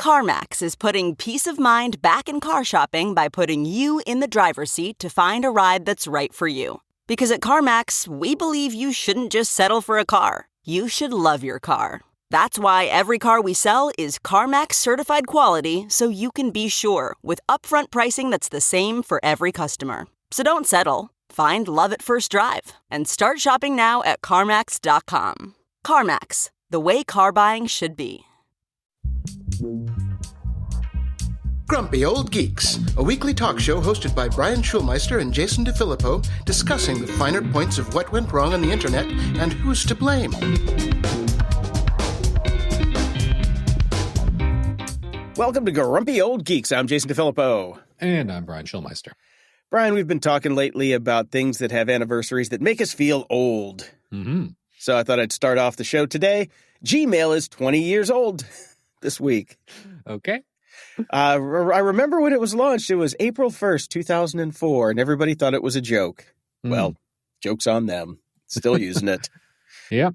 CarMax is putting peace of mind back in car shopping by putting you in the driver's seat to find a ride that's right for you. Because at CarMax, we believe you shouldn't just settle for a car. You should love your car. That's why every car we sell is CarMax certified quality, so you can be sure with upfront pricing that's the same for every customer. So don't settle. Find love at first drive and start shopping now at CarMax.com. CarMax, the way car buying should be. Grumpy Old Geeks, a weekly talk show hosted by Brian Schulmeister and Jason DeFilippo, discussing the finer points of what went wrong on the internet and who's to blame. Welcome to Grumpy Old Geeks. I'm Jason DeFilippo. And I'm Brian Schulmeister. Brian, we've been talking lately about things that have anniversaries that make us feel old. Mm-hmm. So I thought I'd start off the show today. Gmail is 20 years old this week. Okay. I remember when it was launched. It was April 1st, 2004, and everybody thought it was a joke. Well, joke's on them. Still using it. Yep.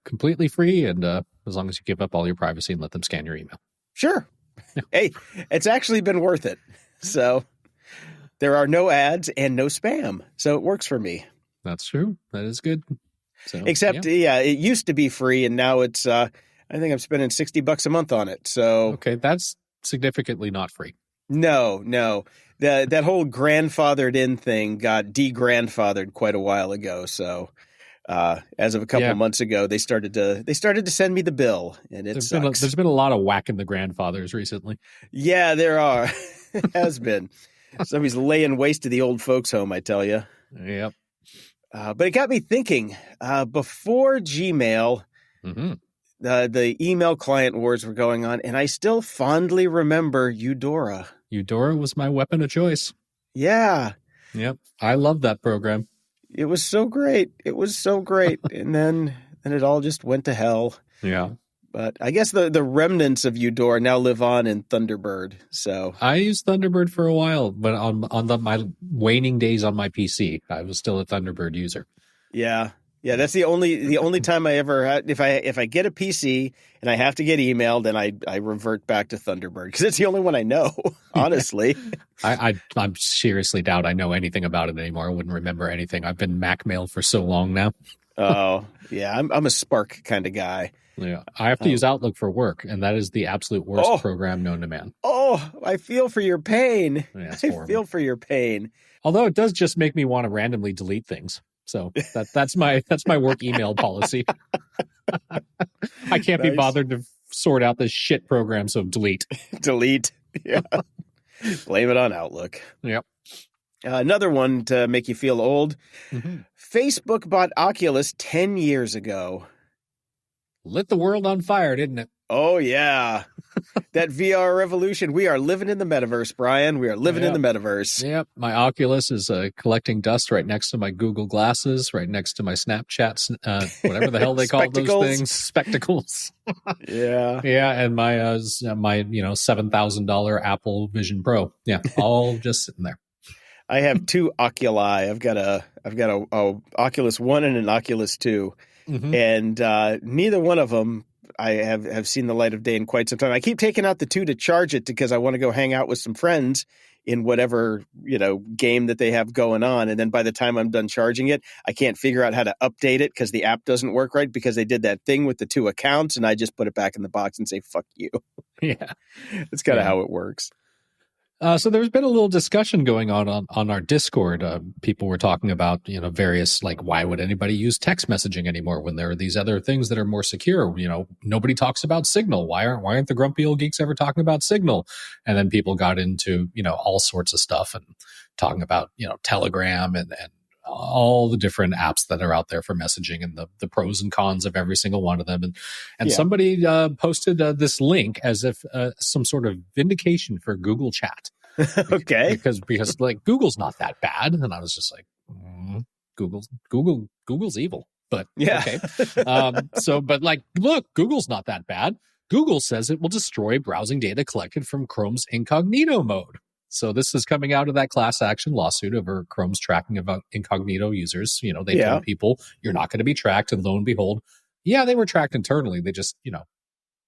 Completely free, and as long as you give up all your privacy and let them scan your email. Sure. Hey, it's actually been worth it. So there are no ads and no spam. So it works for me. That's true. That is good. So, Except, it used to be free, and now it's, I think I'm spending $60 a month on it. So okay, that's significantly not free. No. That whole grandfathered in thing got de-grandfathered quite a while ago. So as of a couple of months ago, they started to send me the bill, and there's been a lot of whacking the grandfathers recently. Yeah, there are. Has been. Somebody's laying waste to the old folks' home, I tell you. Yep. But it got me thinking. Before Gmail, the email client wars were going on, and I still fondly remember Eudora. Eudora was my weapon of choice. Yeah. Yep. I love that program. It was so great. And then it all just went to hell. Yeah. But I guess the remnants of Eudora now live on in Thunderbird. So I used Thunderbird for a while, but on my waning days on my PC, I was still a Thunderbird user. Yeah. That's the only time I ever had. If I get a PC and I have to get emailed, then I revert back to Thunderbird because it's the only one I know. Honestly, I'm seriously doubt I know anything about it anymore. I wouldn't remember anything. I've been Mac mail for so long now. Oh yeah, I'm a Spark kind of guy. Yeah, I have to use Outlook for work, and that is the absolute worst program known to man. Oh, I feel for your pain. Yeah, I feel for your pain. Although it does just make me want to randomly delete things. So that's my work email policy. I can't be bothered to sort out this shit program, so delete. Delete. Yeah. Blame it on Outlook. Yep. Another one to make you feel old. Facebook bought Oculus 10 years ago. Lit the world on fire, didn't it? Oh, yeah. That VR revolution. We are living in the metaverse, Brian. We are living in the metaverse. Yep. My Oculus is collecting dust right next to my Google glasses, right next to my Snapchat, whatever the hell they call those things. Spectacles. Yeah. Yeah. And my $7,000 Apple Vision Pro. Yeah. All just sitting there. I have two Oculi. I've got a Oculus One and an Oculus 2. And neither one of them I have seen the light of day in quite some time. I keep taking out the 2 to charge it because I want to go hang out with some friends in whatever, game that they have going on. And then by the time I'm done charging it, I can't figure out how to update it because the app doesn't work right because they did that thing with the 2 accounts, and I just put it back in the box and say, fuck you. Yeah. It's kind of how it works. So there's been a little discussion going on our Discord. People were talking about, various, why would anybody use text messaging anymore when there are these other things that are more secure? Nobody talks about Signal. Why aren't the grumpy old geeks ever talking about Signal? And then people got into, all sorts of stuff and talking about, Telegram and all the different apps that are out there for messaging and the pros and cons of every single one of them. And somebody posted this link as if some sort of vindication for Google Chat. Okay. Because Google's not that bad. And I was just like, Google's evil. But okay. Look, Google's not that bad. Google says it will destroy browsing data collected from Chrome's incognito mode. So this is coming out of that class action lawsuit over Chrome's tracking of incognito users. They told people you're not going to be tracked, and lo and behold, they were tracked internally. They just,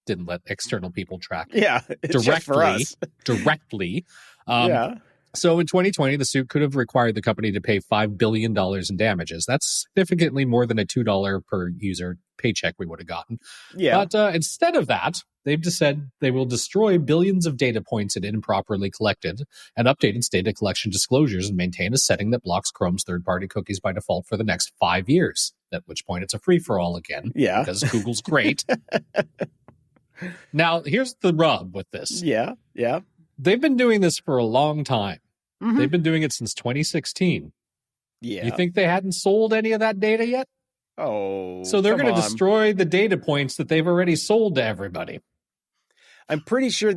didn't let external people track Yeah, it's just for us. directly. Yeah. So in 2020, the suit could have required the company to pay $5 billion in damages. That's significantly more than a $2 per user paycheck we would have gotten. Yeah. But instead of that, they've just said they will destroy billions of data points it improperly collected and update its data collection disclosures and maintain a setting that blocks Chrome's third-party cookies by default for the next 5 years, at which point it's a free-for-all again. Yeah. Because Google's great. Now, here's the rub with this. Yeah. Yeah. They've been doing this for a long time. Mhm. They've been doing it since 2016. Yeah. You think they hadn't sold any of that data yet? Oh, So they're come going to on. destroy the data points that they've already sold to everybody. I'm pretty sure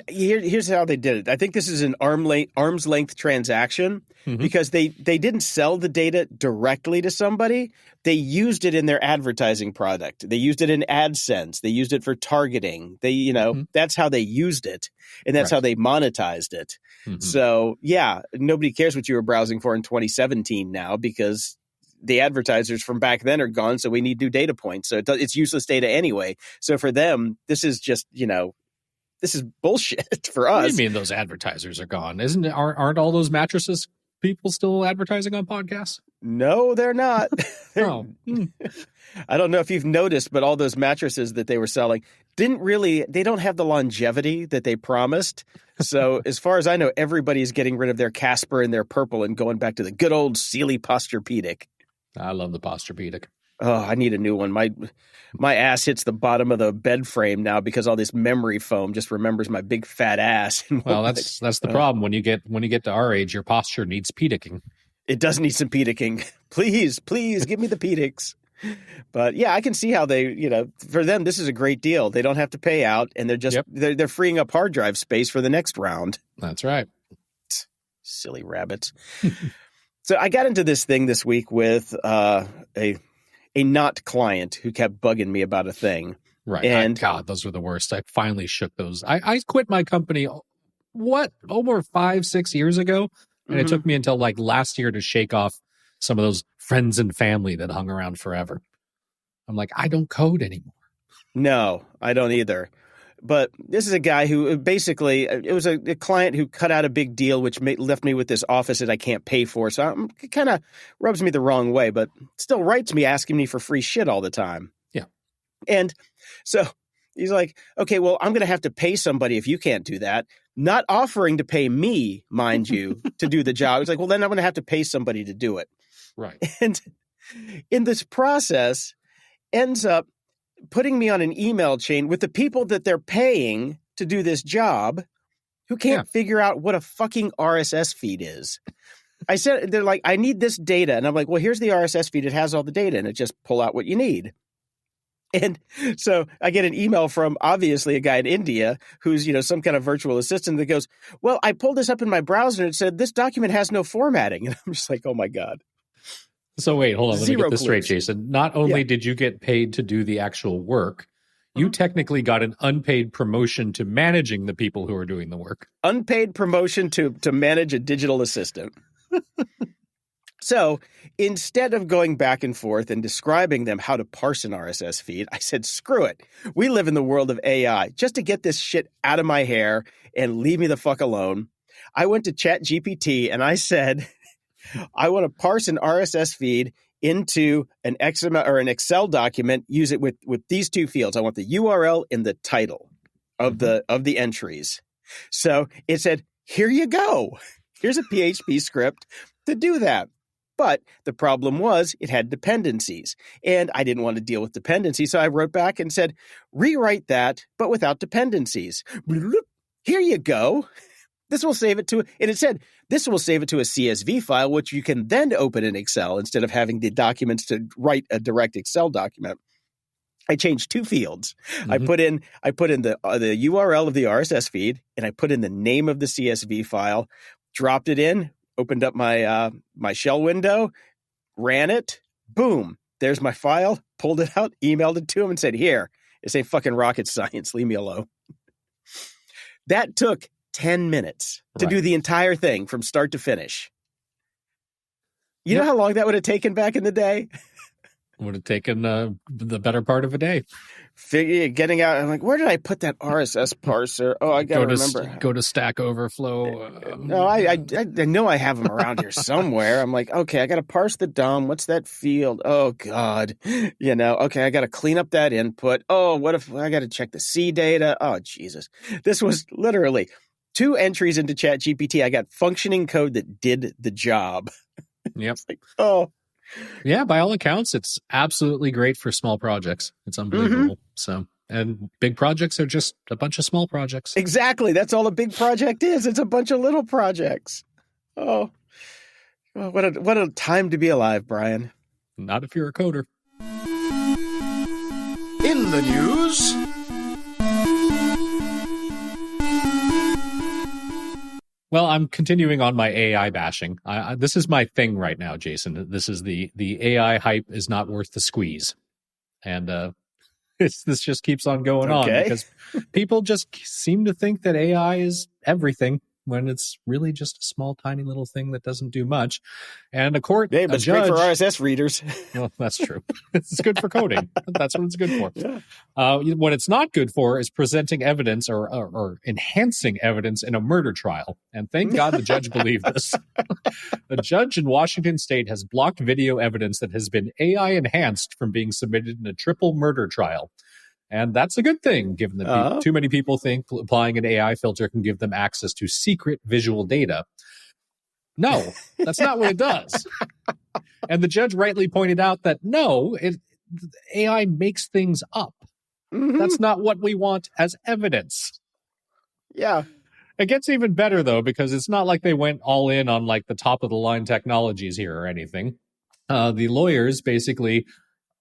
here's how they did it. I think this is an arm's length transaction because they didn't sell the data directly to somebody. They used it in their advertising product. They used it in AdSense. They used it for targeting. That's how they used it. And that's how they monetized it. So yeah, nobody cares what you were browsing for in 2017 now because the advertisers from back then are gone. So we need new data points. So it's useless data anyway. So for them, this is just, this is bullshit for us. What do you mean those advertisers are gone? Aren't all those mattresses people still advertising on podcasts? No, they're not. Oh. I don't know if you've noticed, but all those mattresses that they were selling they don't have the longevity that they promised. So as far as I know, everybody's getting rid of their Casper and their Purple and going back to the good old Sealy Posturepedic. I love the Posturepedic. Oh, I need a new one. My ass hits the bottom of the bed frame now because all this memory foam just remembers my big fat ass. Well, that's the problem. When you get to our age, your posture needs pedicing. It does need some pedicing. Please give me the pedics. But yeah, I can see how for them, this is a great deal. They don't have to pay out and they're just, they're freeing up hard drive space for the next round. That's right. Silly rabbits. So I got into this thing this week with a not client who kept bugging me about a thing. Right. And God, those were the worst. I finally shook those. I quit my company, over 5-6 years ago. And it took me until like last year to shake off some of those friends and family that hung around forever. I'm like, I don't code anymore. No, I don't either. But this is a guy who basically, it was a client who cut out a big deal, which left me with this office that I can't pay for. So it kind of rubs me the wrong way, but still writes me asking me for free shit all the time. Yeah. And so he's like, okay, well, I'm going to have to pay somebody if you can't do that. Not offering to pay me, mind you, to do the job. He's like, well, then I'm going to have to pay somebody to do it. Right. And in this process, ends up putting me on an email chain with the people that they're paying to do this job who can't figure out what a fucking RSS feed is. They're like, I need this data. And I'm like, well, here's the RSS feed. It has all the data in it. Just pull out what you need. And so I get an email from obviously a guy in India who's, some kind of virtual assistant that goes, well, I pulled this up in my browser and it said this document has no formatting. And I'm just like, oh my God. So wait, hold on. Let me get this straight, clues. Jason. Not only did you get paid to do the actual work, you technically got an unpaid promotion to managing the people who are doing the work. Unpaid promotion to manage a digital assistant. So instead of going back and forth and describing them how to parse an RSS feed, I said, screw it. We live in the world of AI. Just to get this shit out of my hair and leave me the fuck alone, I went to ChatGPT and I said, I want to parse an RSS feed into an XML or an Excel document, use it with these two fields. I want the URL and the title of the entries. So it said, here you go. Here's a PHP script to do that. But the problem was it had dependencies, and I didn't want to deal with dependencies. So I wrote back and said, rewrite that, but without dependencies. Here you go. This will save it to, and it said, this will save it to a CSV file, which you can then open in Excel instead of having the documents to write a direct Excel document. I changed two fields. I put in the URL of the RSS feed, and I put in the name of the CSV file, dropped it in, opened up my my shell window, ran it, boom, there's my file, pulled it out, emailed it to him, and said, here, it's a fucking rocket science, leave me alone. That took 10 minutes to do the entire thing from start to finish. You know how long that would have taken back in the day? Would have taken the better part of a day. getting out. I'm like, where did I put that RSS parser? Oh, I got to remember. Go to Stack Overflow. No, I know I have them around here somewhere. I'm like, okay, I got to parse the DOM. What's that field? Oh, God. Okay, I got to clean up that input. Oh, what if I got to check the C data? Oh, Jesus. This was literally 2 entries into ChatGPT. I got functioning code that did the job. Yep. Like, oh. Yeah, by all accounts, it's absolutely great for small projects. It's unbelievable. So, and big projects are just a bunch of small projects. Exactly. That's all a big project is. It's a bunch of little projects. Oh, what a time to be alive, Brian. Not if you're a coder. In the news, well, I'm continuing on my AI bashing. This is my thing right now, Jason. This is the AI hype is not worth the squeeze. And this just keeps on going on because people just seem to think that AI is everything when it's really just a small, tiny little thing that doesn't do much. And a court, but it's great for RSS readers. Well, that's true. It's good for coding. That's what it's good for. Yeah. What it's not good for is presenting evidence or enhancing evidence in a murder trial. And thank God the judge believed this. A judge in Washington state has blocked video evidence that has been AI enhanced from being submitted in a triple murder trial. And that's a good thing, given that too many people think applying an AI filter can give them access to secret visual data. No, that's not what it does. And the judge rightly pointed out that no, AI makes things up. Mm-hmm. That's not what we want as evidence. Yeah. It gets even better, though, because it's not like they went all in on like the top of the line technologies here or anything. The lawyers basically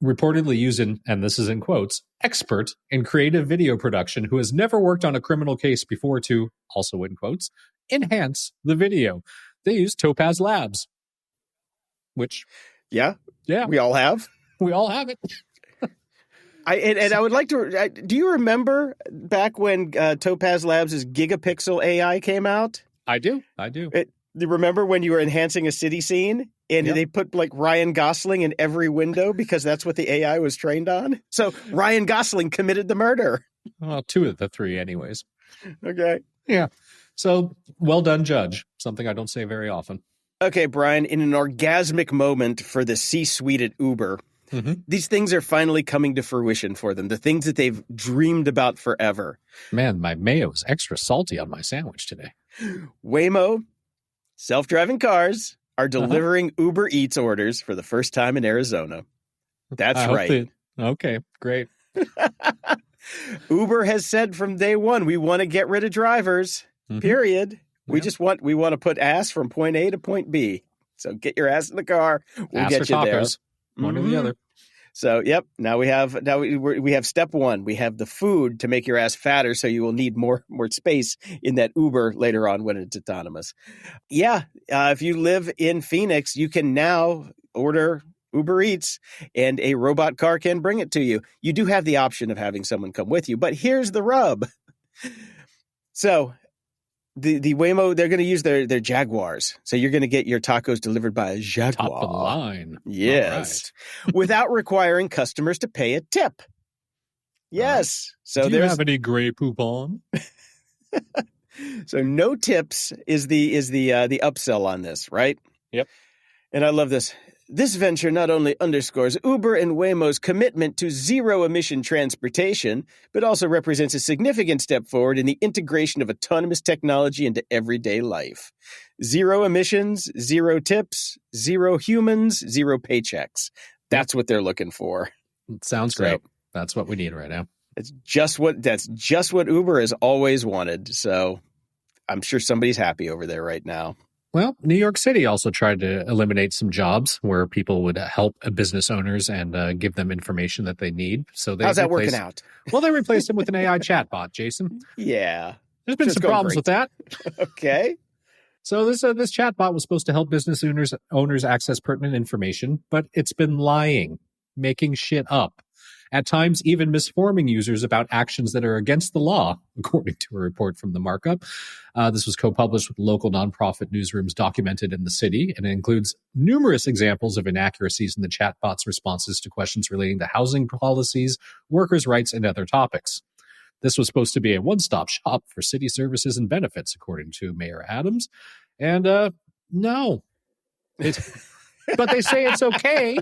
reportedly use and this is in quotes, expert in creative video production who has never worked on a criminal case before to, also in quotes, enhance the video. They use Topaz Labs, which... Yeah. We all have. We all have it. I would like to... do you remember back when Topaz Labs' Gigapixel AI came out? I do. You remember when you were enhancing a city scene and they put like Ryan Gosling in every window because that's what the AI was trained on? So Ryan Gosling committed the murder. Well, 2 of the 3 anyways. Okay. Yeah. So well done, judge. Something I don't say very often. Okay, Brian, in an orgasmic moment for the C-suite at Uber, these things are finally coming to fruition for them. The things that they've dreamed about forever. Man, my mayo is extra salty on my sandwich today. Waymo, self-driving cars, are delivering Uber Eats orders for the first time in Arizona. That's right. Okay, great. Uber has said from day one, we want to get rid of drivers, period. We want to put ass from point A to point B. So get your ass in the car. We'll ass get you tacos, there. One or the other. So, now we have step 1. We have the food to make your ass fatter, so you will need more space in that Uber later on when it's autonomous. Yeah, if you live in Phoenix, you can now order Uber Eats, and a robot car can bring it to you. You do have the option of having someone come with you, but here's the rub. So, the Waymo, they're going to use their Jaguars. So you're going to get your tacos delivered by a Jaguar. Top of the line. Yes. Right. Without requiring customers to pay a tip. Yes. So do you have any Grey Poupon? So no tips is the upsell on this, right? Yep. And I love this. This venture not only underscores Uber and Waymo's commitment to zero-emission transportation, but also represents a significant step forward in the integration of autonomous technology into everyday life. Zero emissions, zero tips, zero humans, zero paychecks. That's what they're looking for. It sounds great. That's what we need right now. That's just what Uber has always wanted. So I'm sure somebody's happy over there right now. Well, New York City also tried to eliminate some jobs where people would help business owners and give them information that they need. So how's that working out? Well, they replaced them with an AI chatbot, Jason. Yeah. There's been some problems with that. Okay. So this chatbot was supposed to help business owners access pertinent information, but it's been lying, making shit up. at times even misforming users about actions that are against the law, according to a report from the markup. This was co-published with local nonprofit newsrooms documented in the city, and it includes numerous examples of inaccuracies in the chatbot's responses to questions relating to housing policies, workers' rights, and other topics. This was supposed to be a one-stop shop for city services and benefits, according to Mayor Adams. And no. But they say it's okay.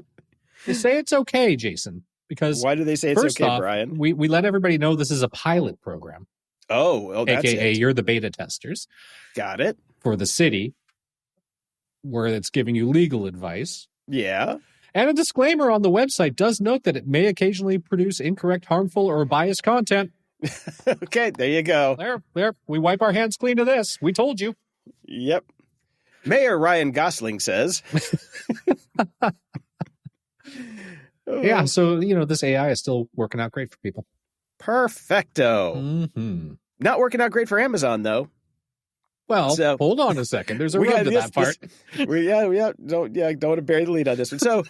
They say it's okay, Jason, because why do they say it's okay, off, Brian? We let everybody know this is a pilot program. Oh, that's AKA it. You're the beta testers. Got it. For the city, where it's giving you legal advice. Yeah. And a disclaimer on the website does note that it may occasionally produce incorrect, harmful, or biased content. Okay, there you go. There. We wipe our hands clean of this. We told you. Yep. Mayor Ryan Gosling says. Yeah, so, this AI is still working out great for people. Perfecto. Mm-hmm. Not working out great for Amazon, though. Well, hold on a second. There's a rub to that part. Don't want to bury the lead on this one. So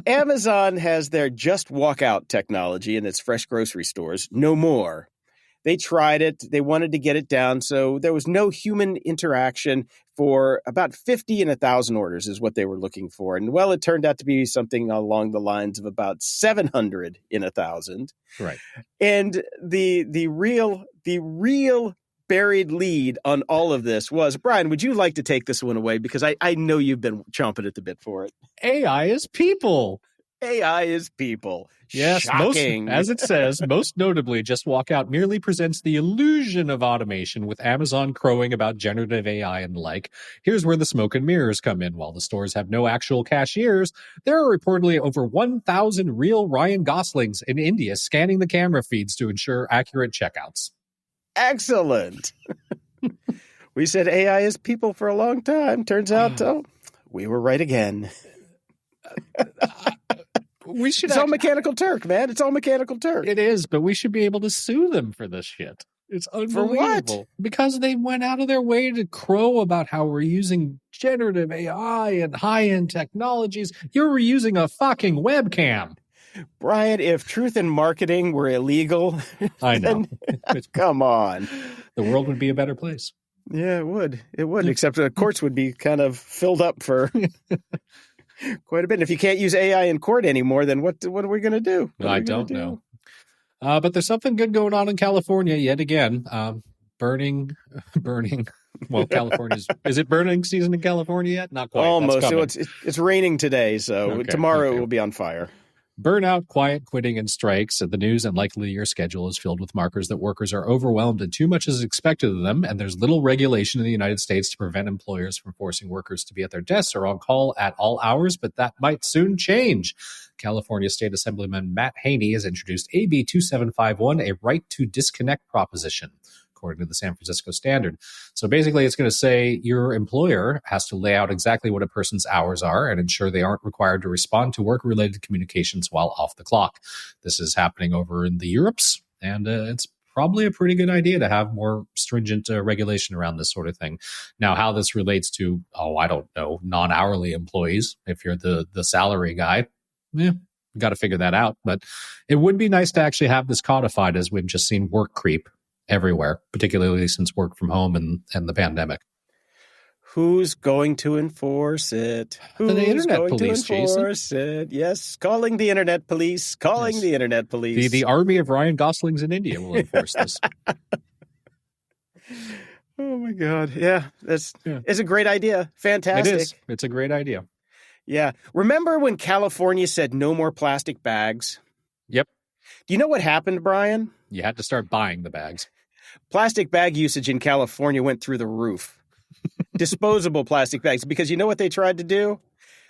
Amazon has their just walk out technology in its fresh grocery stores. No more. They tried it. They wanted to get it down. So there was no human interaction for about 50 and 1,000 orders is what they were looking for. And well, it turned out to be something along the lines of about 700 in 1,000. Right. And the real buried lead on all of this was, Brian, would you like to take this one away? Because I know you've been chomping at the bit for it. AI is people. AI is people. Yes, shocking. As it says, most notably, Just Walk Out merely presents the illusion of automation with Amazon crowing about generative AI and the like. Here's where the smoke and mirrors come in. While the stores have no actual cashiers, there are reportedly over 1,000 real Ryan Goslings in India scanning the camera feeds to ensure accurate checkouts. Excellent. We said AI is people for a long time. Turns out, we were right again. It's all Mechanical Turk, man. It's all Mechanical Turk. It is, but we should be able to sue them for this shit. It's unbelievable. For what? Because they went out of their way to crow about how we're using generative AI and high-end technologies. You're using a fucking webcam. Brian, if truth in marketing were illegal, I know. Come on. The world would be a better place. Yeah, it would. It would, except the courts would be kind of filled up for quite a bit. And if you can't use AI in court anymore, then what are we going to do? I don't know. But there's something good going on in California yet again. Burning. Well, California's is it burning season in California yet? Not quite. Almost. So it's raining today, so tomorrow it will be on fire. Burnout, quiet quitting, and strikes. The news and likely year schedule is filled with markers that workers are overwhelmed and too much is expected of them, and there's little regulation in the United States to prevent employers from forcing workers to be at their desks or on call at all hours, but that might soon change. California State Assemblyman Matt Haney has introduced AB 2751, a right to disconnect proposition, according to the San Francisco Standard. So basically, it's going to say your employer has to lay out exactly what a person's hours are and ensure they aren't required to respond to work-related communications while off the clock. This is happening over in the Europes, and it's probably a pretty good idea to have more stringent regulation around this sort of thing. Now, how this relates to, I don't know, non-hourly employees, if you're the salary guy, we got to figure that out. But it would be nice to actually have this codified, as we've just seen work creep everywhere, particularly since work from home and the pandemic. Who's going to enforce it? Who's the internet going police, to enforce it? Yes, calling the internet police. Calling the internet police. The army of Ryan Goslings in India will enforce this. Oh my God! Yeah, it's a great idea. Fantastic. It is. It's a great idea. Yeah. Remember when California said no more plastic bags? Yep. Do you know what happened, Brian? You had to start buying the bags. Plastic bag usage in California went through the roof. Disposable plastic bags, because you know what they tried to do?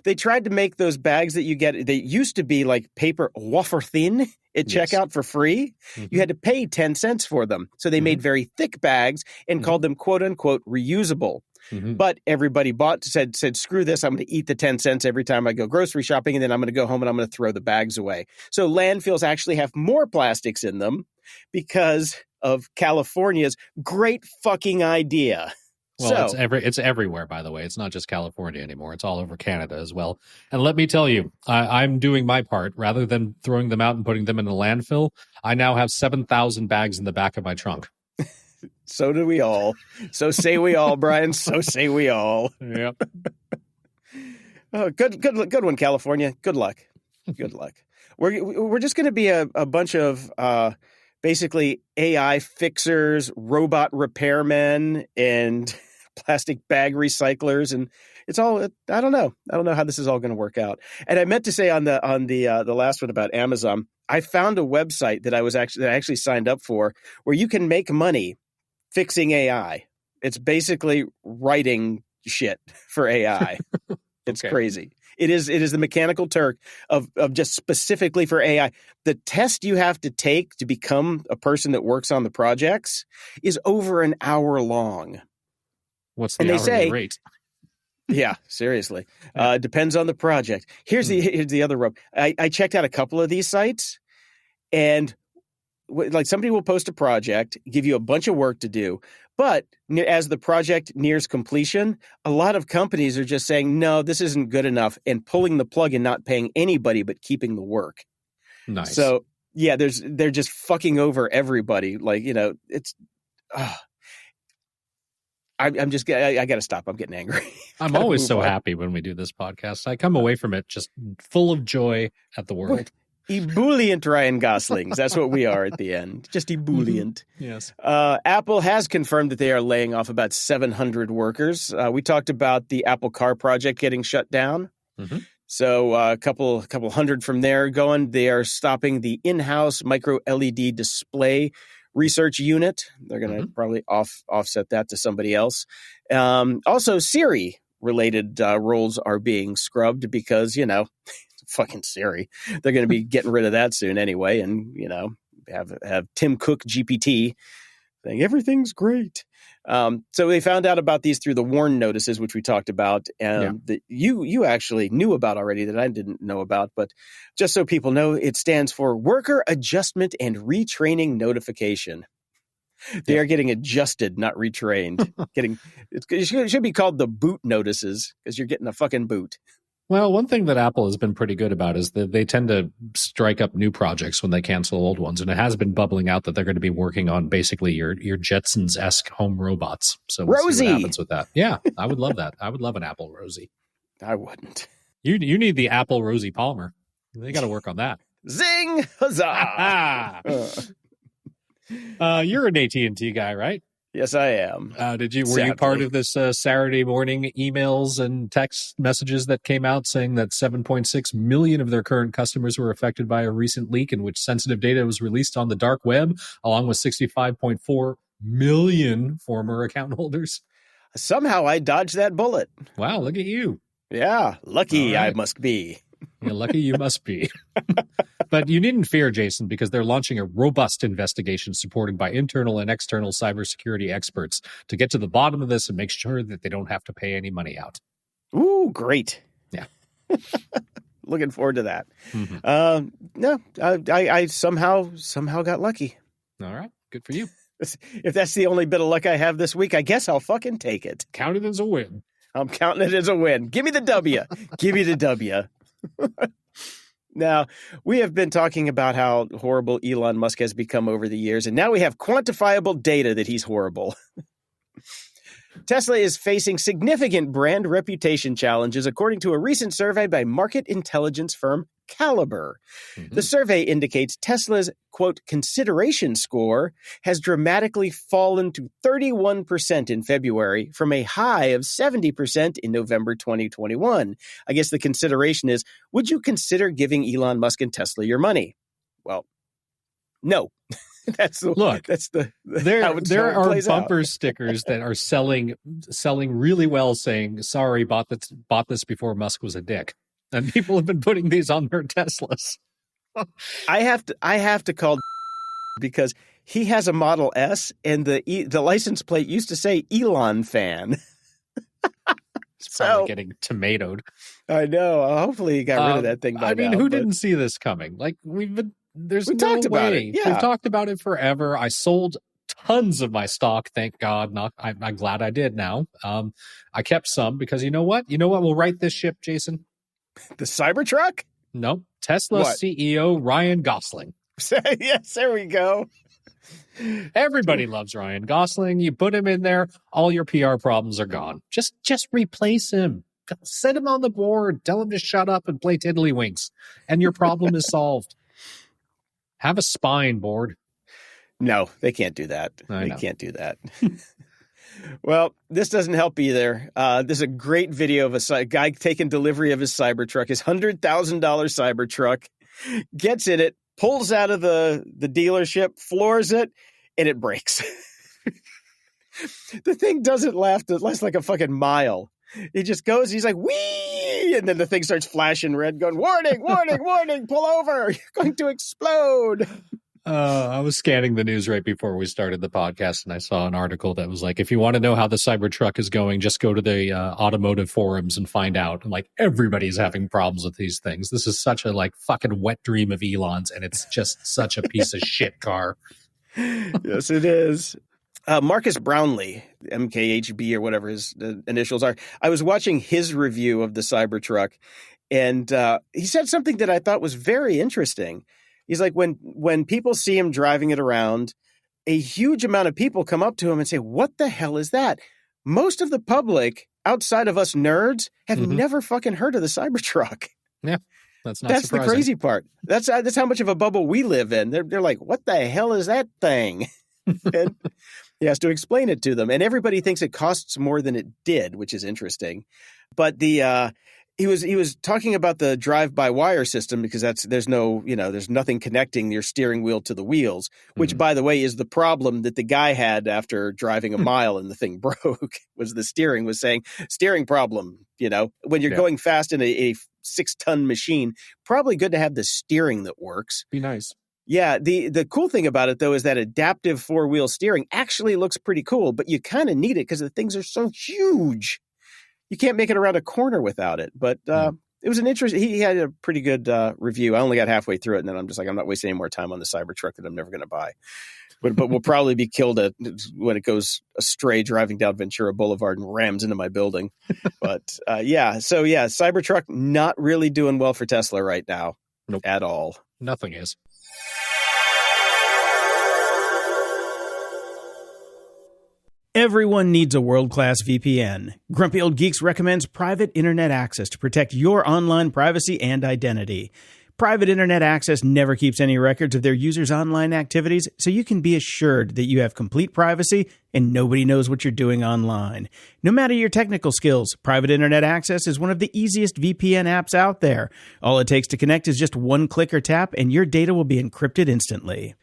They tried to make those bags that you get, they used to be like paper wafer thin at checkout for free. Mm-hmm. You had to pay 10 cents for them. So they made very thick bags and called them quote unquote reusable. Mm-hmm. But everybody said, screw this. I'm going to eat the 10 cents every time I go grocery shopping, and then I'm going to go home and I'm going to throw the bags away. So landfills actually have more plastics in them because of California's great fucking idea. Well, So it's everywhere, by the way. It's not just California anymore. It's all over Canada as well. And let me tell you, I'm doing my part. Rather than throwing them out and putting them in a landfill, I now have 7,000 bags in the back of my trunk. so do we all. So say we all, Brian. So say we all. Yep. Oh, good one, California. Good luck. Good luck. We're just going to be a bunch of basically AI fixers, robot repairmen, and plastic bag recyclers, and it's all. I don't know how this is all going to work out. And I meant to say on the last one about Amazon, I found a website that I actually signed up for where you can make money fixing AI. It's basically writing shit for AI. It's crazy. It is the Mechanical Turk of just specifically for AI. The test you have to take to become a person that works on the projects is over an hour long. What's the hourly rate? Yeah, seriously. Depends on the project. Here's the other rub. I checked out a couple of these sites, and like somebody will post a project, give you a bunch of work to do, but as the project nears completion, a lot of companies are just saying, no, this isn't good enough, and pulling the plug and not paying anybody but keeping the work. Nice. So yeah, they're just fucking over everybody. Like, it's. I got to stop. I'm getting angry. I'm always so happy when we do this podcast. I come away from it just full of joy at the world. Ebullient Ryan Goslings. That's what we are at the end. Just ebullient. Yes. Apple has confirmed that they are laying off about 700 workers. We talked about the Apple Car project getting shut down. Mm-hmm. So a couple hundred from there going. They are stopping the in-house micro LED display research unit. They're going to probably offset that to somebody else. Also, Siri related roles are being scrubbed because, fucking Siri. They're going to be getting rid of that soon anyway. And, have Tim Cook GPT saying everything's great. So they found out about these through the WARN notices, which we talked about, and that you actually knew about already that I didn't know about. But just so people know, it stands for Worker Adjustment and Retraining Notification. They are getting adjusted, not retrained. It should be called the boot notices because you're getting a fucking boot. Well, one thing that Apple has been pretty good about is that they tend to strike up new projects when they cancel old ones. And it has been bubbling out that they're going to be working on basically your Jetsons-esque home robots. So we'll see what happens with that. Yeah, I would love that. I would love an Apple Rosie. I wouldn't. You need the Apple Rosie Palmer. They got to work on that. Zing! Huzzah! You're an AT&T guy, right? Yes, I am. Were you part of this Saturday morning emails and text messages that came out saying that 7.6 million of their current customers were affected by a recent leak in which sensitive data was released on the dark web, along with 65.4 million former account holders? Somehow I dodged that bullet. Wow, look at you. Yeah, lucky I must be. Yeah, lucky you must be. But you needn't fear, Jason, because they're launching a robust investigation supported by internal and external cybersecurity experts to get to the bottom of this and make sure that they don't have to pay any money out. Ooh, great. Yeah. Looking forward to that. Mm-hmm. No, I somehow got lucky. All right. Good for you. If that's the only bit of luck I have this week, I guess I'll fucking take it. Count it as a win. I'm counting it as a win. Give me the W. Give me the W. Now, we have been talking about how horrible Elon Musk has become over the years, and now we have quantifiable data that he's horrible. Tesla is facing significant brand reputation challenges, according to a recent survey by market intelligence firm Caliber. Mm-hmm. The survey indicates Tesla's, quote, consideration score has dramatically fallen to 31% in February from a high of 70% in November 2021. I guess the consideration is, would you consider giving Elon Musk and Tesla your money? Well, no. There are bumper stickers that are selling really well, saying "Sorry, bought this before Musk was a dick," and people have been putting these on their Teslas. I have to call because he has a Model S, and the license plate used to say Elon fan. It's probably getting tomatoed. I know. Hopefully, he got rid of that thing by now. Who didn't see this coming? Like we talked about it. Yeah. We've talked about it forever. I sold tons of my stock. Thank God. I'm glad I did now. I kept some because you know what? You know what will right this ship, Jason? The Cybertruck? Nope. Tesla What? CEO Ryan Gosling. Yes, there we go. Everybody loves Ryan Gosling. You put him in there, all your PR problems are gone. Just replace him. Set him on the board. Tell him to shut up and play tiddlywinks, and your problem is solved. Have a spine, board. No, they can't do that. I know. They can't do that. Well, this doesn't help either. There's a great video of a guy taking delivery of his Cybertruck, his $100,000 Cybertruck, gets in it, pulls out of the dealership, floors it, and it breaks. The thing doesn't last like a fucking mile. He just goes, he's like, whee! And then the thing starts flashing red, going, warning, warning, warning, pull over. You're going to explode. I was scanning the news right before we started the podcast, and I saw an article that was like, if you want to know how the Cybertruck is going, just go to the automotive forums and find out. And like, everybody's having problems with these things. This is such a like fucking wet dream of Elon's, and it's just such a piece of shit car. Yes, it is. Marcus Brownlee, MKHB or whatever his initials are. I was watching his review of the Cybertruck, and he said something that I thought was very interesting. He's like, when people see him driving it around, a huge amount of people come up to him and say, what the hell is that? Most of the public, outside of us nerds, have never fucking heard of the Cybertruck. Yeah, that's the crazy part. That's how much of a bubble we live in. They're like, what the hell is that thing? And he has to explain it to them. And everybody thinks it costs more than it did, which is interesting. But he was talking about the drive-by-wire system because there's nothing connecting your steering wheel to the wheels, which, by the way, is the problem that the guy had after driving a mile and the thing broke. Was the steering problem. When you're going fast in a 6-ton machine, probably good to have the steering that works. Be nice. Yeah, the cool thing about it, though, is that adaptive 4-wheel steering actually looks pretty cool, but you kind of need it because the things are so huge. You can't make it around a corner without it. But it was an interesting. He had a pretty good review. I only got halfway through it, and then I'm just like, I'm not wasting any more time on the Cybertruck that I'm never going to buy. But we'll probably be killed when it goes astray driving down Ventura Boulevard and rams into my building. But Cybertruck not really doing well for Tesla right now. Nope. At all. Nothing is. Everyone needs a world-class VPN. Grumpy Old Geeks recommends private internet access to protect your online privacy and identity. Private internet access never keeps any records of their users' online activities, so you can be assured that you have complete privacy and nobody knows what you're doing online. No matter your technical skills, private internet access is one of the easiest VPN apps out there. All it takes to connect is just one click or tap, and your data will be encrypted instantly.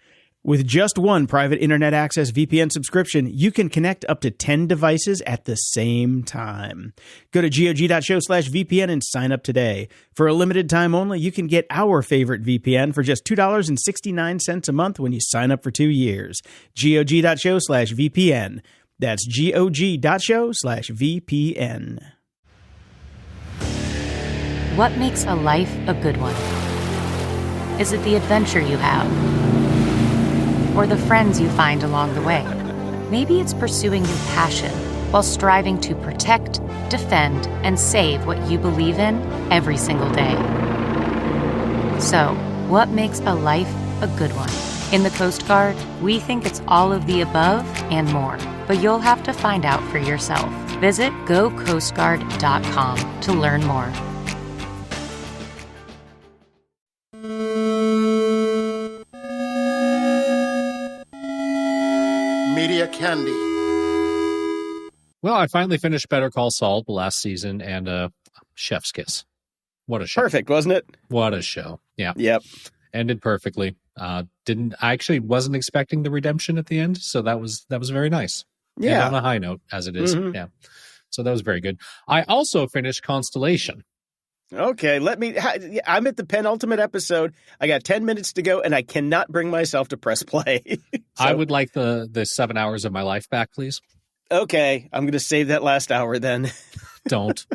With just one private internet access VPN subscription, you can connect up to 10 devices at the same time. Go to gog.show/VPN and sign up today. For a limited time only, you can get our favorite VPN for just $2.69 a month when you sign up for 2 years. gog.show/VPN. That's gog.show/VPN. What makes a life a good one? Is it the adventure you have? Or the friends you find along the way? Maybe it's pursuing your passion while striving to protect, defend, and save what you believe in every single day. So, what makes a life a good one? In the Coast Guard, we think it's all of the above and more, but you'll have to find out for yourself. Visit gocoastguard.com to learn more. Media Candy. Well, I finally finished Better Call Saul the last season, and chef's kiss. What a show. Perfect, wasn't it? What a show. Yeah. Yep. Ended perfectly. I actually wasn't expecting the redemption at the end, so that was very nice. Yeah. And on a high note, as it is. Yeah. So that was very good. I also finished Constellation. Okay, I'm at the penultimate episode. I got 10 minutes to go, and I cannot bring myself to press play. So, I would like the 7 hours of my life back, please. Okay, I'm going to save that last hour then. Don't.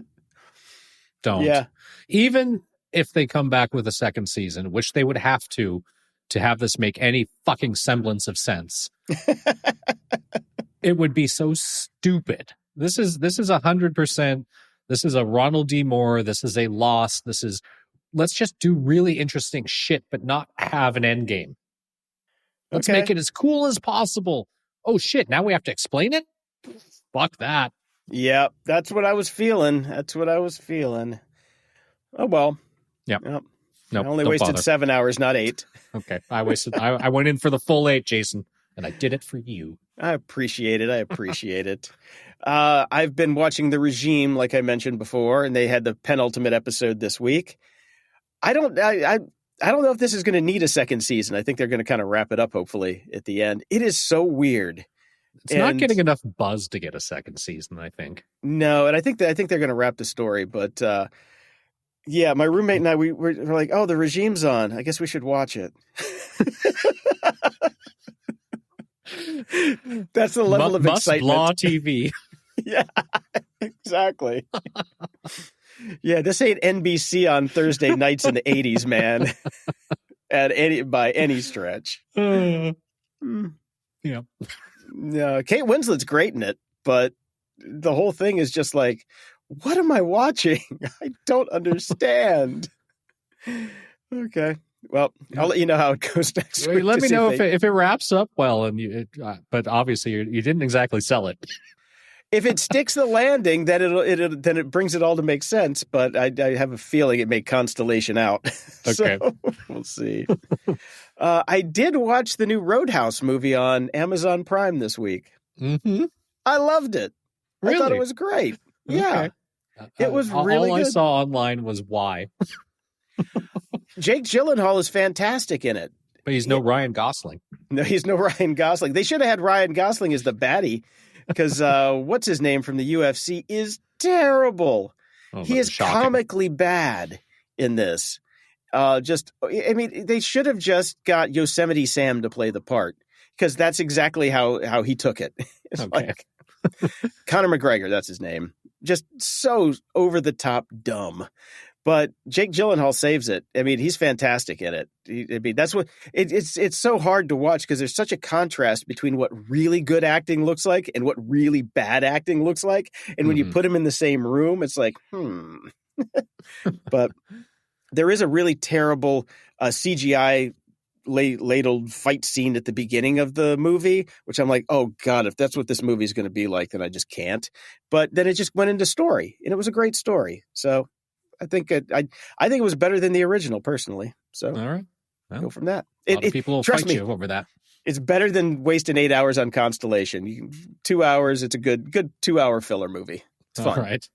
Yeah. Even if they come back with a second season, which they would have to, to have this make any fucking semblance of sense. It would be so stupid. This is 100%. This is a Ronald D. Moore. This is a Lost. Let's just do really interesting shit, but not have an end game. Let's make it as cool as possible. Oh shit, now we have to explain it? Fuck that. Yeah, that's what I was feeling. Oh, well. Yep. Nope, I only wasted bother. 7 hours, not 8. Okay. I went in for the full 8, Jason, and I did it for you. I appreciate it. I've been watching The Regime, like I mentioned before, and they had the penultimate episode this week. I don't know if this is going to need a second season. I think they're going to kind of wrap it up, hopefully, at the end. It is so weird. It's not getting enough buzz to get a second season, I think. No, and I think they're going to wrap the story, but yeah, my roommate and I, we're like, oh, The Regime's on. I guess we should watch it. That's the level of excitement. Must-blah TV. Yeah, exactly. Yeah, this ain't NBC on Thursday nights in the 80s, man. By any stretch. Yeah. No, Kate Winslet's great in it, but the whole thing is just like, what am I watching? I don't understand. Okay. Well, I'll let you know how it goes next week. Let me know if it wraps up well, and but obviously you didn't exactly sell it. If it sticks the landing, then it brings it all to make sense. But I have a feeling it may constellation out. Okay, so, we'll see. I did watch the new Roadhouse movie on Amazon Prime this week. Mm-hmm. I loved it. Really? I thought it was great. Yeah, it was all really all good. I saw online was why. Jake Gyllenhaal is fantastic in it. But he's no Ryan Gosling. No, he's no Ryan Gosling. They should have had Ryan Gosling as the baddie because what's his name from the UFC is terrible. He is shocking. comically bad in this. They should have just got Yosemite Sam to play the part because that's exactly how he took it. It's Okay. like Conor McGregor, that's his name. Just so over the top dumb. But Jake Gyllenhaal saves it. I mean, he's fantastic in it. That's what it's so hard to watch because there's such a contrast between what really good acting looks like and what really bad acting looks like. And when you put them in the same room, it's like, But there is a really terrible CGI ladled fight scene at the beginning of the movie, which I'm like, oh God, if that's what this movie is going to be like, then I just can't. But then it just went into story, and it was a great story. So I think it was better than the original, personally. So all right, go from that. A lot of people will fight you over that. It's better than wasting 8 hours on Constellation. 2 hours, it's a good 2 hour filler movie. It's fun. All right.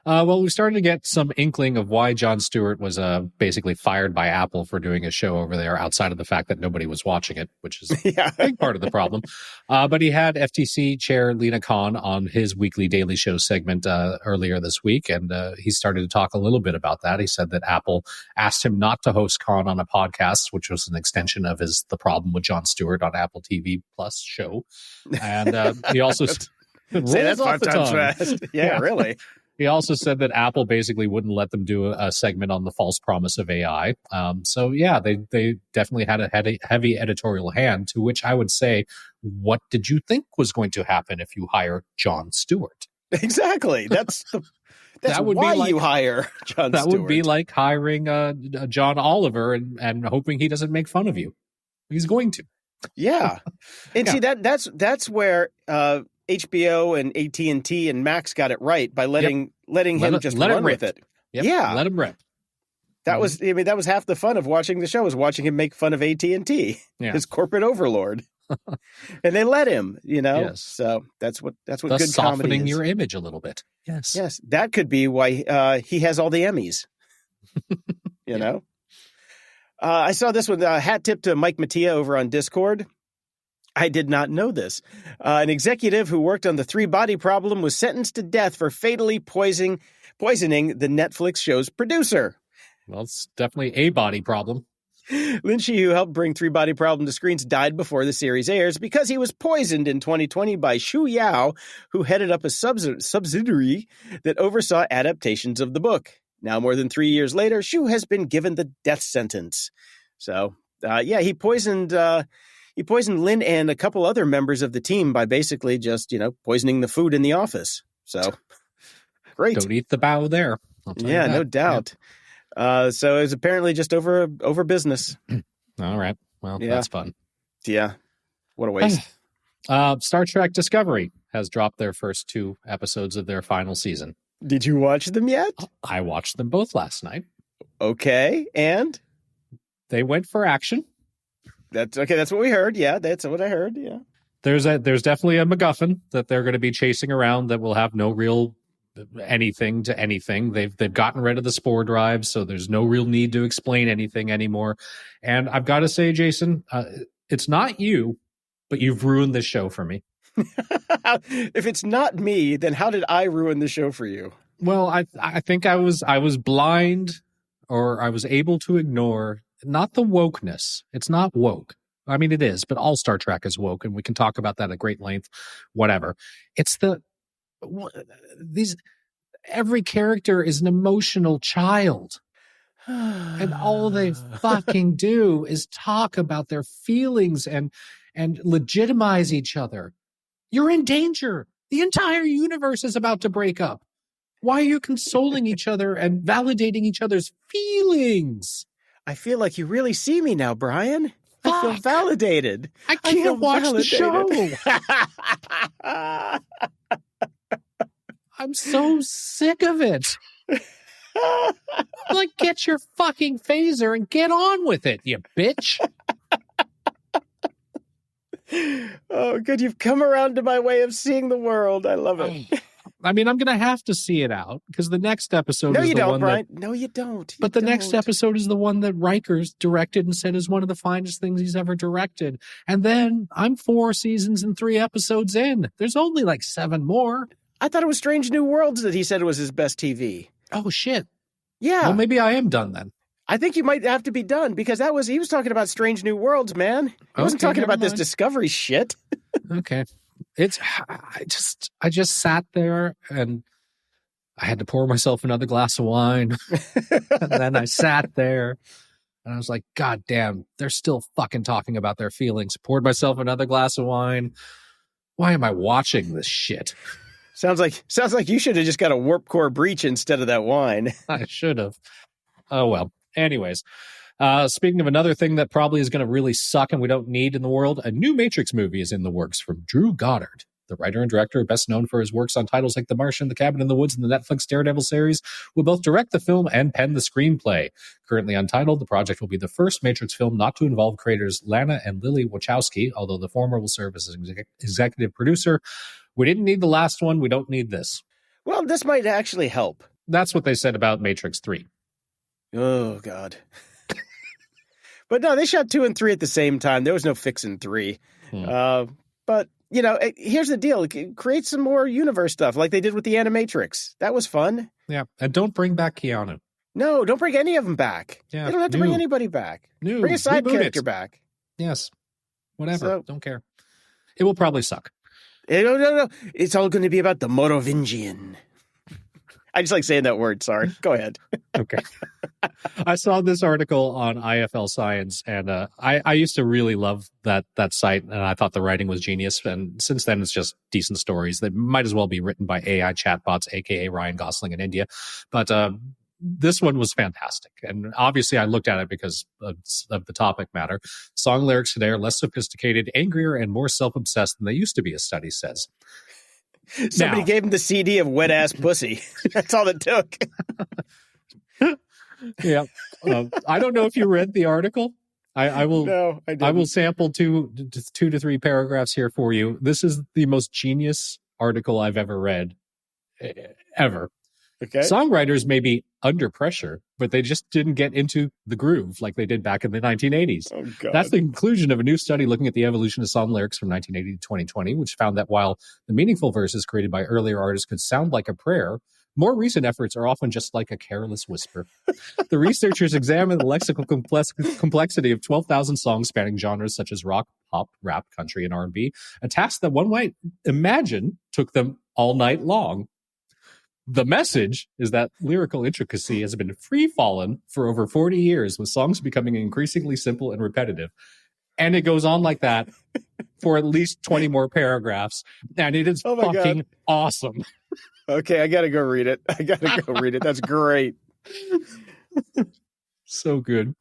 Well, we started to get some inkling of why Jon Stewart was basically fired by Apple for doing a show over there outside of the fact that nobody was watching it, which is a big part of the problem. But he had FTC Chair Lena Khan on his weekly Daily Show segment earlier this week, and he started to talk a little bit about that. He said that Apple asked him not to host Khan on a podcast, which was an extension of The Problem with Jon Stewart on Apple TV Plus show. And he also say that's 5 times fast. Yeah, really. He also said that Apple basically wouldn't let them do a segment on the false promise of AI. So yeah, they definitely had a heavy editorial hand, to which I would say, what did you think was going to happen if you hire Jon Stewart? Exactly. That's that would why be like, you hire Jon Stewart. That would be like hiring John Oliver and hoping he doesn't make fun of you. He's going to. Yeah. And see, that's where HBO and AT&T and Max got it right by letting him just run with it. Yep. Yeah. Let him rip. That was half the fun of watching the show, was watching him make fun of AT&T, his corporate overlord. And they let him, Yes. So that's what Thus good comedy softening is. your image a little bit. Yes. Yes. That could be why he has all the Emmys. you know? I saw this one, hat tip to Mike Mattia over on Discord. I did not know this. An executive who worked on the 3 Body Problem was sentenced to death for fatally poisoning the Netflix show's producer. Well, it's definitely a body problem. Lin Shi, who helped bring 3 Body Problem to screens, died before the series airs because he was poisoned in 2020 by Shu Yao, who headed up a subsidiary that oversaw adaptations of the book. Now, more than 3 years later, Shu has been given the death sentence. So He poisoned Lynn and a couple other members of the team by basically just, poisoning the food in the office. So great. Don't eat the bow there. I'll tell you Yeah, that. no doubt. So it was apparently just over business. All right. Well, that's fun. Yeah. What a waste. Star Trek Discovery has dropped their first 2 episodes of their final season. Did you watch them yet? I watched them both last night. Okay. And? They went for action. That's okay. That's what we heard. Yeah, that's what I heard. Yeah. There's definitely a MacGuffin that they're going to be chasing around that will have no real anything to anything. They've gotten rid of the spore drive, so there's no real need to explain anything anymore. And I've got to say, Jason, it's not you, but you've ruined this show for me. If it's not me, then how did I ruin the show for you? Well, I think I was blind, or I was able to ignore not the wokeness. It's not woke. I mean, it is, but all Star Trek is woke, and we can talk about that at great length, whatever. It's every character is an emotional child. And all they fucking do is talk about their feelings and legitimize each other. You're in danger. The entire universe is about to break up. Why are you consoling each other and validating each other's feelings? I feel like you really see me now, Brian. I feel validated. I can't watch the show. I'm so sick of it. Like, get your fucking phaser and get on with it, you bitch. Oh, good. You've come around to my way of seeing the world. I love it. I mean, I'm going to have to see it out because the next episode No, is you the don't, one Brian. that... No, you don't. But the next episode is the one that Riker's directed and said is one of the finest things he's ever directed. And then I'm 4 seasons and 3 episodes in. There's only like 7 more. I thought it was Strange New Worlds that he said was his best TV. Oh, shit. Yeah. Well, maybe I am done then. I think you might have to be done because he was talking about Strange New Worlds, man. He wasn't talking about this Discovery shit. Okay. I just sat there and I had to pour myself another glass of wine. And then I sat there and I was like, God damn, they're still fucking talking about their feelings. Poured myself another glass of wine. Why am I watching this shit? Sounds like you should have just got a warp core breach instead of that wine. I should have. Oh, well. Anyways, speaking of another thing that probably is going to really suck and we don't need in the world, a new Matrix movie is in the works from Drew Goddard. The writer and director, best known for his works on titles like The Martian, The Cabin in the Woods, and the Netflix Daredevil series, will both direct the film and pen the screenplay. Currently untitled, the project will be the first Matrix film not to involve creators Lana and Lily Wachowski, although the former will serve as an executive producer. We didn't need the last one. We don't need this. Well, this might actually help. That's what they said about Matrix 3. Oh, God. But no, they shot 2 and 3 at the same time. There was no fixing 3. But, here's the deal. Create some more universe stuff like they did with the Animatrix. That was fun. Yeah, and don't bring back Keanu. No, don't bring any of them back. Yeah, they don't have to bring anybody back. Bring a side character back. Yes. Whatever. Don't care. It will probably suck. No. It's all going to be about the Merovingian. I just like saying that word. Sorry. Go ahead. Okay. I saw this article on IFL Science, and I used to really love that site, and I thought the writing was genius. And since then, it's just decent stories that might as well be written by AI chatbots, a.k.a. Ryan Gosling in India. But this one was fantastic. And obviously, I looked at it because of the topic matter. Song lyrics today are less sophisticated, angrier, and more self-obsessed than they used to be, a study says. Somebody gave him the CD of Wet Ass Pussy. That's all it took. Yeah. I don't know if you read the article. I will. No, I didn't. I will sample 2 to 3 paragraphs here for you. This is the most genius article I've ever read, ever. Okay. Songwriters may be under pressure, but they just didn't get into the groove like they did back in the 1980s. Oh, God. That's the conclusion of a new study looking at the evolution of song lyrics from 1980 to 2020, which found that while the meaningful verses created by earlier artists could sound like a prayer, more recent efforts are often just like a careless whisper. The researchers examined the lexical complexity of 12,000 songs spanning genres such as rock, pop, rap, country, and R&B, a task that one might imagine took them all night long. The message is that lyrical intricacy has been free-fallen for over 40 years, with songs becoming increasingly simple and repetitive. And it goes on like that for at least 20 more paragraphs. And it is fucking awesome. Okay, I got to go read it. That's great. So good.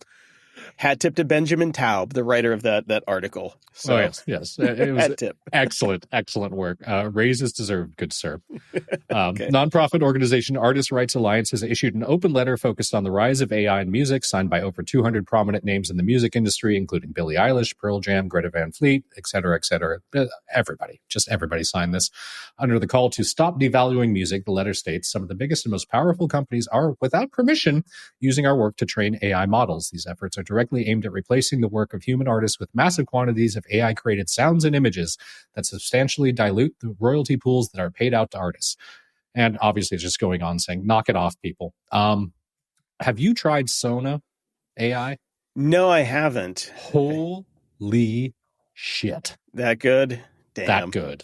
Hat tip to Benjamin Taub, the writer of that article. So, yes. It was excellent work. Raises deserved, good sir. Okay. Nonprofit organization Artists' Rights Alliance has issued an open letter focused on the rise of AI in music, signed by over 200 prominent names in the music industry, including Billie Eilish, Pearl Jam, Greta Van Fleet, et cetera, et cetera. Everybody signed this. Under the call to stop devaluing music, the letter states, some of the biggest and most powerful companies are, without permission, using our work to train AI models. These efforts are directly aimed at replacing the work of human artists with massive quantities of AI-created sounds and images that substantially dilute the royalty pools that are paid out to artists. And obviously it's just going on saying, knock it off, people. Have you tried Sona AI? No, I haven't. Holy shit. That good? Damn. That good.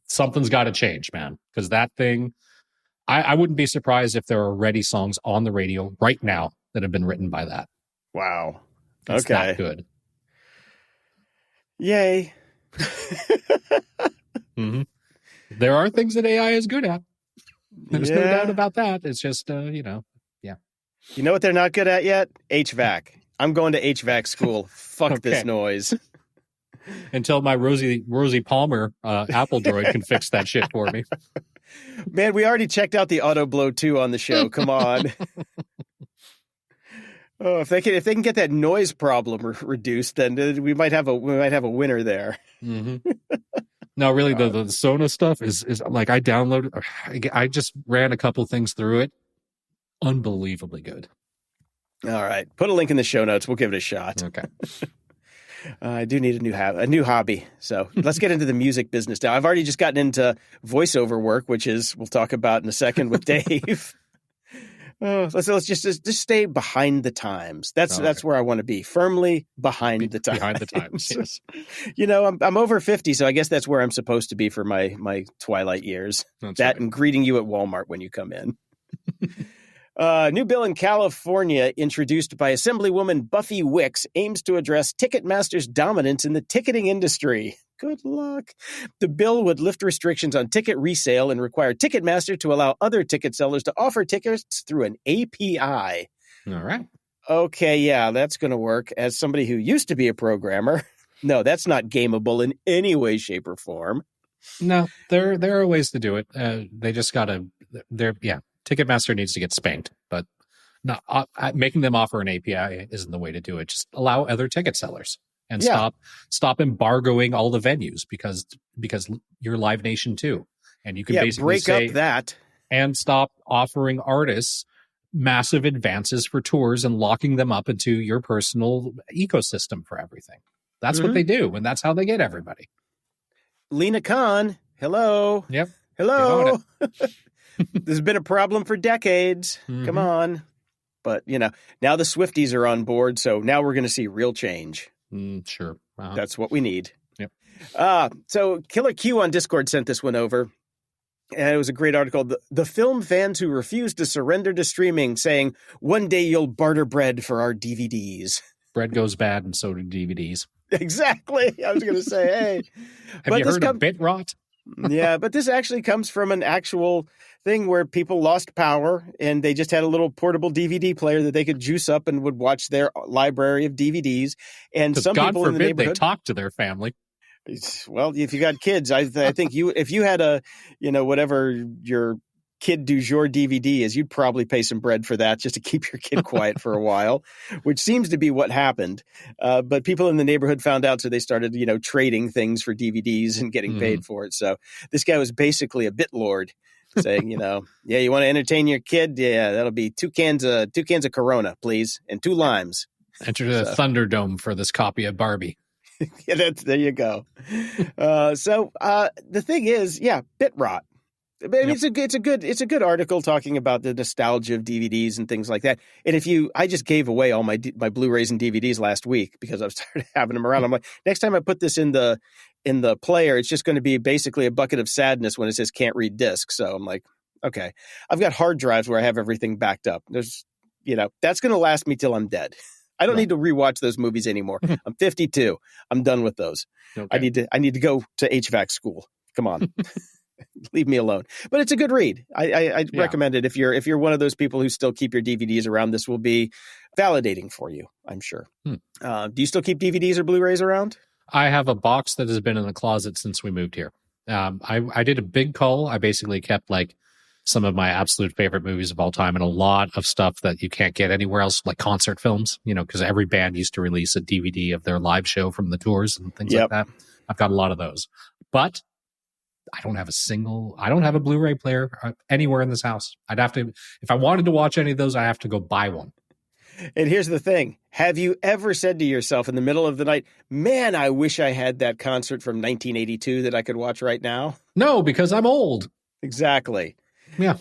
Something's got to change, man. Because that thing, I wouldn't be surprised if there are already songs on the radio right now that have been written by that. Wow. It's okay. that good. Yay. Mm-hmm. There are things that AI is good at. There's no doubt about that. It's just, yeah. You know what they're not good at yet? HVAC. I'm going to HVAC school. Fuck this noise. Until my Rosie Palmer Apple Droid can fix that shit for me. Man, we already checked out the Auto Blow 2 on the show. Come on. Oh, if they can get that noise problem reduced, then we might have a winner there. Mm-hmm. No, really, the Sona stuff is like I just ran a couple things through it. Unbelievably good. All right, put a link in the show notes. We'll give it a shot. Okay. I do need a new hobby. So let's get into the music business now. I've already just gotten into voiceover work, which we'll talk about in a second with Dave. Let's just stay behind the times. That's where I want to be, firmly behind the times. Behind the times. Yes. You know, I'm over 50, so I guess that's where I'm supposed to be for my twilight years. That's that right. and greeting you at Walmart when you come in. New bill in California introduced by Assemblywoman Buffy Wicks aims to address Ticketmaster's dominance in the ticketing industry. Good luck. The bill would lift restrictions on ticket resale and require Ticketmaster to allow other ticket sellers to offer tickets through an API. All right. Okay, yeah, that's going to work. As somebody who used to be a programmer, no, that's not gameable in any way, shape, or form. No, there are ways to do it. They just got to. Ticketmaster needs to get spanked, but not making them offer an API isn't the way to do it. Just allow other ticket sellers and stop embargoing all the venues because you're Live Nation too, and you can basically break up that and stop offering artists massive advances for tours and locking them up into your personal ecosystem for everything. That's what they do, and that's how they get everybody. Lena Khan, hello. Yep. Hello. This has been a problem for decades. Mm-hmm. Come on. But, now the Swifties are on board, so now we're going to see real change. Sure. Uh-huh. That's what we need. Yep. So Killer Q on Discord sent this one over. And it was a great article. The film fans who refuse to surrender to streaming, saying, one day you'll barter bread for our DVDs. Bread goes bad, and so do DVDs. Exactly. I was going to say, hey. Have you heard of bit rot? Yeah, but this actually comes from an actual thing where people lost power and they just had a little portable DVD player that they could juice up and would watch their library of DVDs. And some God people forbid in the neighborhood they talk to their family. Well, if you got kids, I think if you had whatever your kid du jour DVD is, you'd probably pay some bread for that just to keep your kid quiet for a while, which seems to be what happened. But people in the neighborhood found out, so they started, trading things for DVDs and getting paid for it. So this guy was basically a bit lord saying, you want to entertain your kid? Yeah, that'll be two cans of Corona, please, and 2 limes. Enter the Thunderdome for this copy of Barbie. Yeah, there you go. The thing is, bit rot. I mean, it's a good article talking about the nostalgia of DVDs and things like that. And I just gave away all my Blu-rays and DVDs last week because I've started having them around. I'm like, next time I put this in the in the player, it's just going to be basically a bucket of sadness when it says can't read disk. So I'm like, okay, I've got hard drives where I have everything backed up. There's, that's going to last me till I'm dead. I don't need to rewatch those movies anymore. I'm 52. I'm done with those. Okay. I need to go to HVAC school. Come on. Leave me alone. But it's a good read. I recommend it. If you're one of those people who still keep your DVDs around, this will be validating for you, I'm sure. Do you still keep DVDs or Blu-rays around? I have a box that has been in the closet since we moved here. I did a big cull. I basically kept like some of my absolute favorite movies of all time and a lot of stuff that you can't get anywhere else, like concert films, because every band used to release a DVD of their live show from the tours and things like that. I've got a lot of those. But I don't have a Blu-ray player anywhere in this house. I'd have to, if I wanted to watch any of those, I have to go buy one. And here's the thing. Have you ever said to yourself in the middle of the night, man, I wish I had that concert from 1982 that I could watch right now? No, because I'm old. Exactly. Yeah.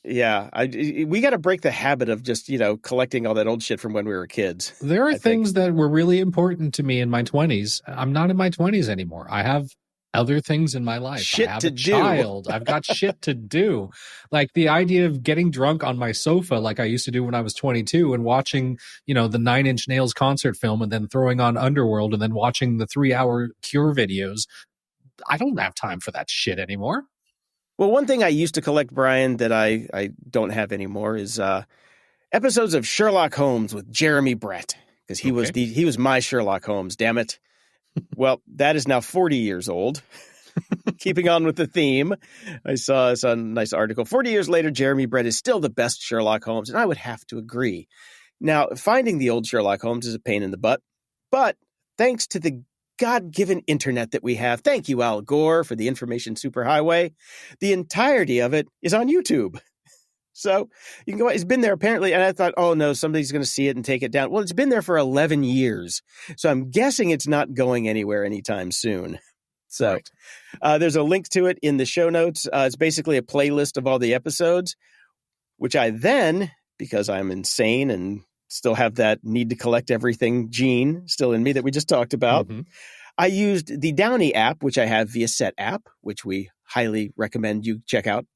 Yeah. We got to break the habit of just, collecting all that old shit from when we were kids. There are things that were really important to me in my 20s. I'm not in my 20s anymore. I have other things in my life. Shit I have to a do. child. I've got shit to do. Like the idea of getting drunk on my sofa like I used to do when I was 22 and watching, the Nine Inch Nails concert film and then throwing on Underworld and then watching the 3-hour Cure videos. I don't have time for that shit anymore. Well, one thing I used to collect, Brian, that I don't have anymore is episodes of Sherlock Holmes with Jeremy Brett, because he was my Sherlock Holmes, damn it. Well, that is now 40 years old. Keeping on with the theme, I saw a nice article. 40 years later, Jeremy Brett is still the best Sherlock Holmes, and I would have to agree. Now, finding the old Sherlock Holmes is a pain in the butt, but thanks to the God-given internet that we have, thank you, Al Gore, for the information superhighway, the entirety of it is on YouTube. So you can go, it's been there apparently. And I thought, oh no, somebody's going to see it and take it down. Well, it's been there for 11 years. So I'm guessing it's not going anywhere anytime soon. So there's a link to it in the show notes. It's basically a playlist of all the episodes, which I then, because I'm insane and still have that need to collect everything gene still in me that we just talked about, I used the Downey app, which I have via Set app, which we highly recommend you check out.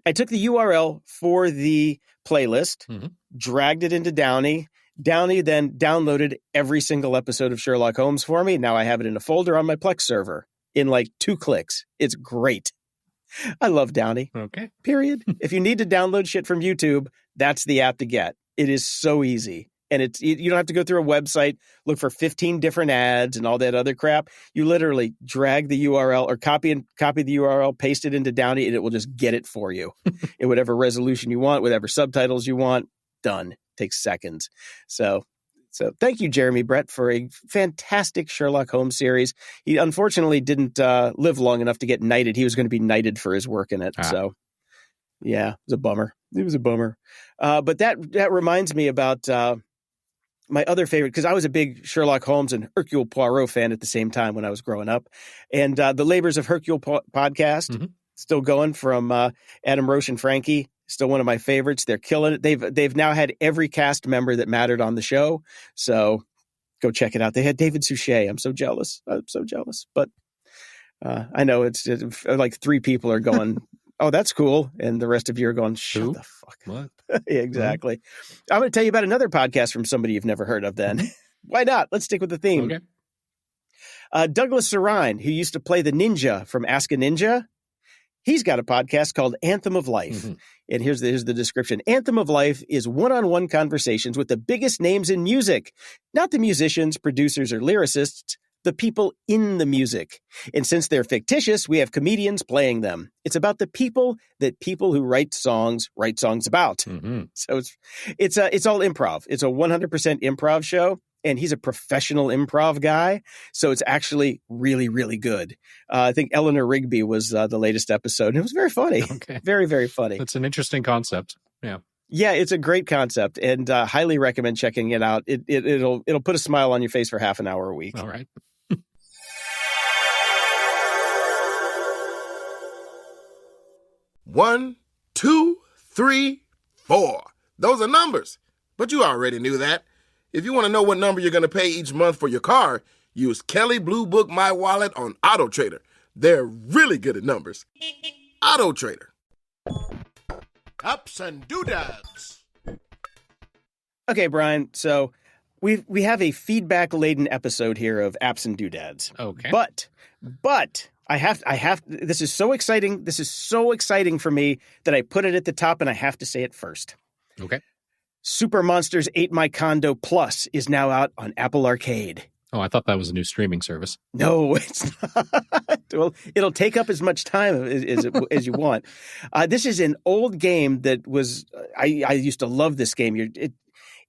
I took the URL for the playlist, dragged it into Downey. Downey then downloaded every single episode of Sherlock Holmes for me. Now I have it in a folder on my Plex server in like 2 clicks. It's great. I love Downey. Okay. Period. If you need to download shit from YouTube, that's the app to get. It is so easy. And you don't have to go through a website, look for 15 different ads and all that other crap. You literally drag the URL or copy the URL, paste it into Downey, and it will just get it for you in whatever resolution you want, whatever subtitles you want. Done. Takes seconds. So thank you, Jeremy Brett, for a fantastic Sherlock Holmes series. He unfortunately didn't live long enough to get knighted. He was going to be knighted for his work in it. So yeah, it was a bummer. It was a bummer. But that reminds me about my other favorite, because I was a big Sherlock Holmes and Hercule Poirot fan at the same time when I was growing up. And the Labors of Hercule podcast, still going from Adam Roche and Frankie, still one of my favorites. They're killing it. They've now had every cast member that mattered on the show. So go check it out. They had David Suchet. I'm so jealous. But I know it's like 3 people are going, oh, that's cool. And the rest of you are going, shut the fuck up. Yeah, exactly. I'm going to tell you about another podcast from somebody you've never heard of then. Why not? Let's stick with the theme. Okay. Douglas Sarine, who used to play the ninja from Ask a Ninja, he's got a podcast called Anthem of Life. And here's the description. Anthem of Life is one-on-one conversations with the biggest names in music, not the musicians, producers, or lyricists, the people in the music. And since they're fictitious, we have comedians playing them. It's about the people that people who write songs about. So it's all improv. It's a 100% improv show. And he's a professional improv guy. So it's actually really, really good. I think Eleanor Rigby was the latest episode. And it was very funny. Okay. Very, very funny. That's an interesting concept. Yeah. Yeah, it's a great concept, and highly recommend checking it out. It'll put a smile on your face for half an hour a week. All right. 1, 2, 3, 4. Those are numbers. But you already knew that. If you want to know what number you're going to pay each month for your car, Use Kelly Blue Book My Wallet on Auto Trader. They're really good at numbers. Auto Trader. Ups and doodads. Okay, Brian. So we have a feedback laden episode here of apps and doodads. Okay. But I have this is so exciting. This is so exciting for me that I put it at the top and I have to say it first. Okay. Super Monsters Ate My Condo Plus is now out on Apple Arcade. Oh, I thought that was a new streaming service. No, it's not. Well, it'll take up as much time as you want. This is an old game that was I used to love this game. It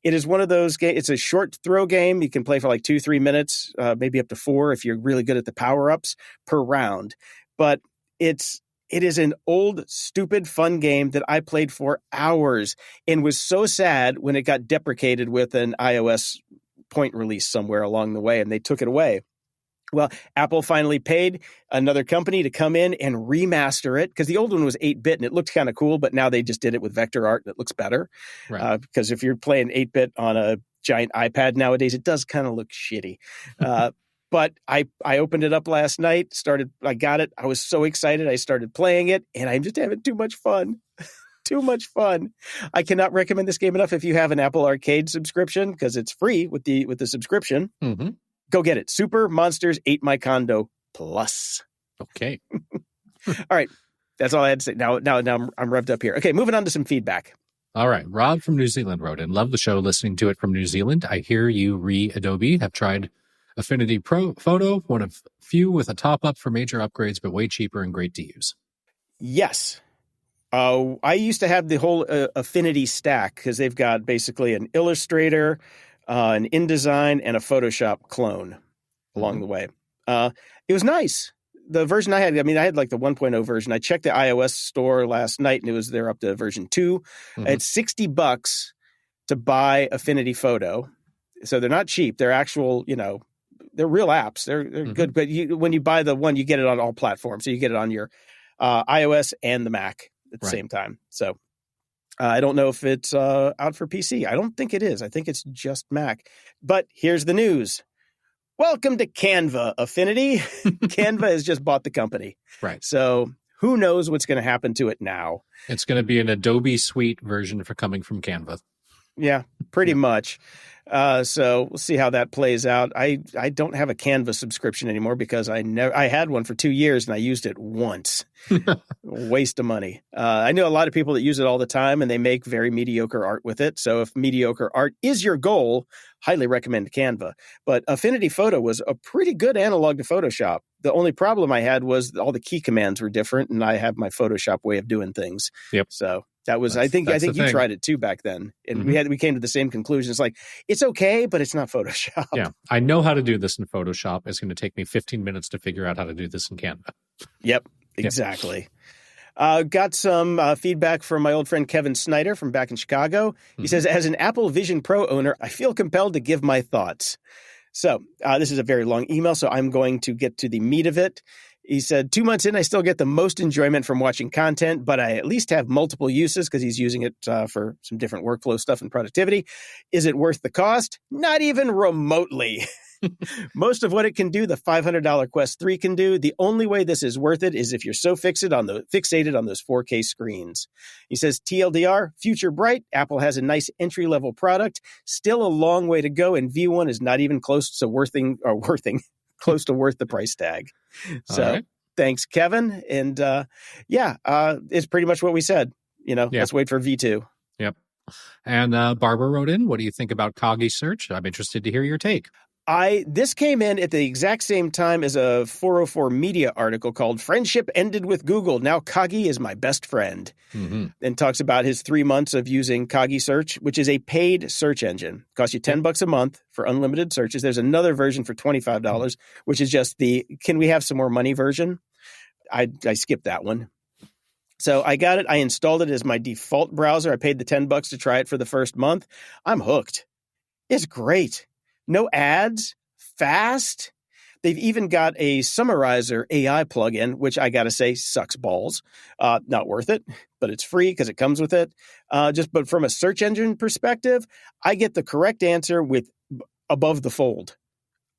is one of those games. It's a short throw game. You can play for like 2-3 minutes, maybe up to 4 if you're really good at the power-ups per round. But it is an old, stupid, fun game that I played for hours and was so sad when it got deprecated with an iOS point release somewhere along the way, and they took it away. Well, Apple finally paid another company to come in and remaster it because the old one was 8-bit and it looked kind of cool, but now they just did it with vector art and it looks better. Right. Because if you're playing 8-bit on a giant iPad nowadays, it does kind of look shitty. But I opened it up last night, I got it. I was so excited. I started playing it and I'm just having too much fun. Too much fun. I cannot recommend this game enough if you have an Apple Arcade subscription because it's free with the subscription. Mm-hmm. Go get it. Super Monsters Ate My Condo Plus. Okay. All right. That's all I had to say. Now I'm revved up here. Okay, moving on to some feedback. All right. Rob from New Zealand wrote in. Love the show, listening to it from New Zealand. I hear you Adobe have tried Affinity Pro Photo, one of few with a top-up for major upgrades, but way cheaper and great to use. Yes. I used to have the whole Affinity stack because they've got basically an Illustrator, an InDesign, and a Photoshop clone along the way. It was nice. The version I had like the 1.0 version. I checked the iOS store last night and they're up to version 2. It's $60 to buy Affinity Photo. So they're not cheap. They're actual, they're real apps. They're good. But when you buy the one, you get it on all platforms. So you get it on your iOS and the Mac at the same time. So I don't know if it's out for PC. I don't think it is. I think it's just Mac. But here's the news. Welcome to Canva, Affinity. Canva has just bought the company. Right. So who knows what's going to happen to it now? It's going to be an Adobe Suite version for coming from Canva. Yeah, pretty much. So we'll see how that plays out. I don't have a Canva subscription anymore because I had one for 2 years and I used it once. Waste of money. I know a lot of people that use it all the time and they make very mediocre art with it. So if mediocre art is your goal, highly recommend Canva. But Affinity Photo was a pretty good analog to Photoshop. The only problem I had was all the key commands were different and I have my Photoshop way of doing things. Yep. So that was, I think you tried it too back then. And we came to the same conclusion. It's like, it's okay, but it's not Photoshop. Yeah. I know how to do this in Photoshop. It's going to take me 15 minutes to figure out how to do this in Canva. Yep, exactly. Got some feedback from my old friend Kevin Snyder from back in Chicago. He says, as an Apple Vision Pro owner, I feel compelled to give my thoughts. So this is a very long email, so I'm going to get to the meat of it. He said, 2 months in, I still get the most enjoyment from watching content, but I at least have multiple uses because he's using it for some different workflow stuff and productivity. Is it worth the cost? Not even remotely. Most of what it can do, the $500 Quest 3 can do. The only way this is worth it is if you're so fixated on those 4K screens. He says, TLDR, future bright. Apple has a nice entry-level product. Still a long way to go, and V1 is not even close to worth the price tag. So thanks, Kevin. And it's pretty much what we said. Let's wait for V2. Yep. And Barbara wrote in, what do you think about Kagi search? I'm interested to hear your take. This came in at the exact same time as a 404 Media article called Friendship Ended with Google. Now Kagi is my best friend. And talks about his 3 months of using Kagi Search, which is a paid search engine. Costs you $10 a month for unlimited searches. There's another version for $25, which is just the can we have some more money version. I skipped that one. So I got it. I installed it as my default browser. I paid the $10 to try it for the first month. I'm hooked. It's great. No ads, fast. They've even got a Summarizer AI plugin, which I got to say sucks balls. Not worth it, but it's free because it comes with it. But from a search engine perspective, I get the correct answer with above the fold.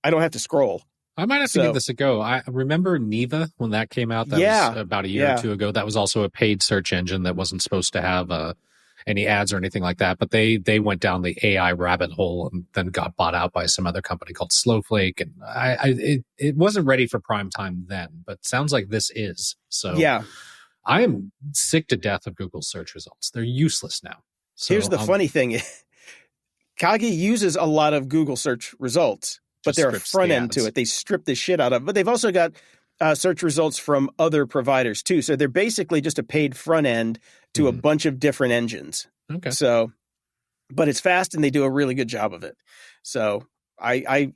I don't have to scroll. I might have to give this a go. I remember Neva when that came out. That was about a year or two ago. That was also a paid search engine that wasn't supposed to have any ads or anything like that. But they went down the AI rabbit hole and then got bought out by some other company called Snowflake. And it wasn't ready for prime time then, but sounds like this is. So yeah, I am sick to death of Google search results. They're useless now. So here's the funny thing. Kagi uses a lot of Google search results, but they're a front end to it. They strip the shit out of it. But they've also got search results from other providers too. So they're basically just a paid front end to a bunch of different engines. Okay. So, but it's fast and they do a really good job of it. So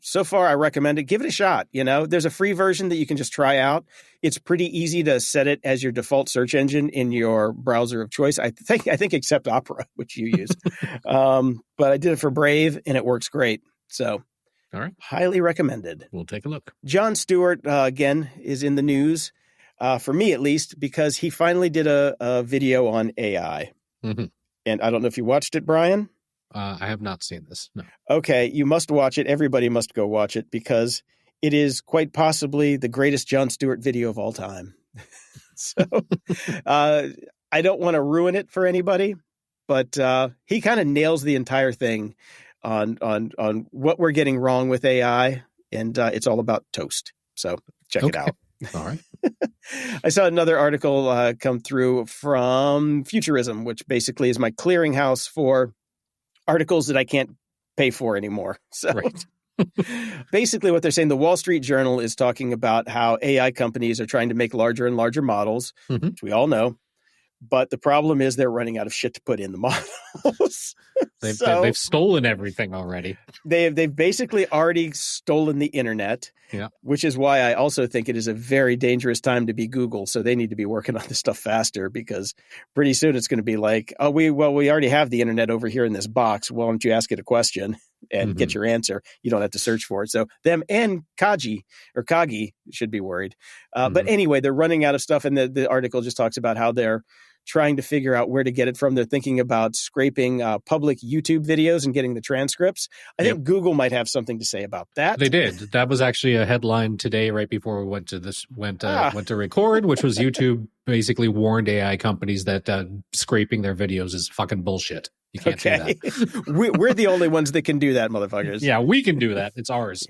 so far I recommend it. Give it a shot. There's a free version that you can just try out. It's pretty easy to set it as your default search engine in your browser of choice. I think except Opera, which you use. But I did it for Brave and it works great. So all right. Highly recommended. We'll take a look. Jon Stewart, again, is in the news, for me at least, because he finally did a video on AI. Mm-hmm. And I don't know if you watched it, Brian. I have not seen this. No. Okay, you must watch it. Everybody must go watch it because it is quite possibly the greatest Jon Stewart video of all time. So I don't want to ruin it for anybody, but he kind of nails the entire thing on what we're getting wrong with AI, and it's all about toast. So check it out. All right. I saw another article come through from Futurism, which basically is my clearinghouse for articles that I can't pay for anymore. So right. Basically what they're saying, the Wall Street Journal is talking about how AI companies are trying to make larger and larger models, which we all know. But the problem is they're running out of shit to put in the models. They've stolen everything already. They've basically already stolen the internet, which is why I also think it is a very dangerous time to be Google. So they need to be working on this stuff faster because pretty soon it's going to be like, we already have the internet over here in this box. Why don't you ask it a question and get your answer? You don't have to search for it. So them and Kagi should be worried. But anyway, they're running out of stuff. And the article just talks about how they're trying to figure out where to get it from. They're thinking about scraping public YouTube videos and getting the transcripts. I think Google might have something to say about that. They did. That was actually a headline today, right before we went to record, which was YouTube basically warned AI companies that scraping their videos is fucking bullshit. You can't do that. We're the only ones that can do that, motherfuckers. Yeah, we can do that. It's ours.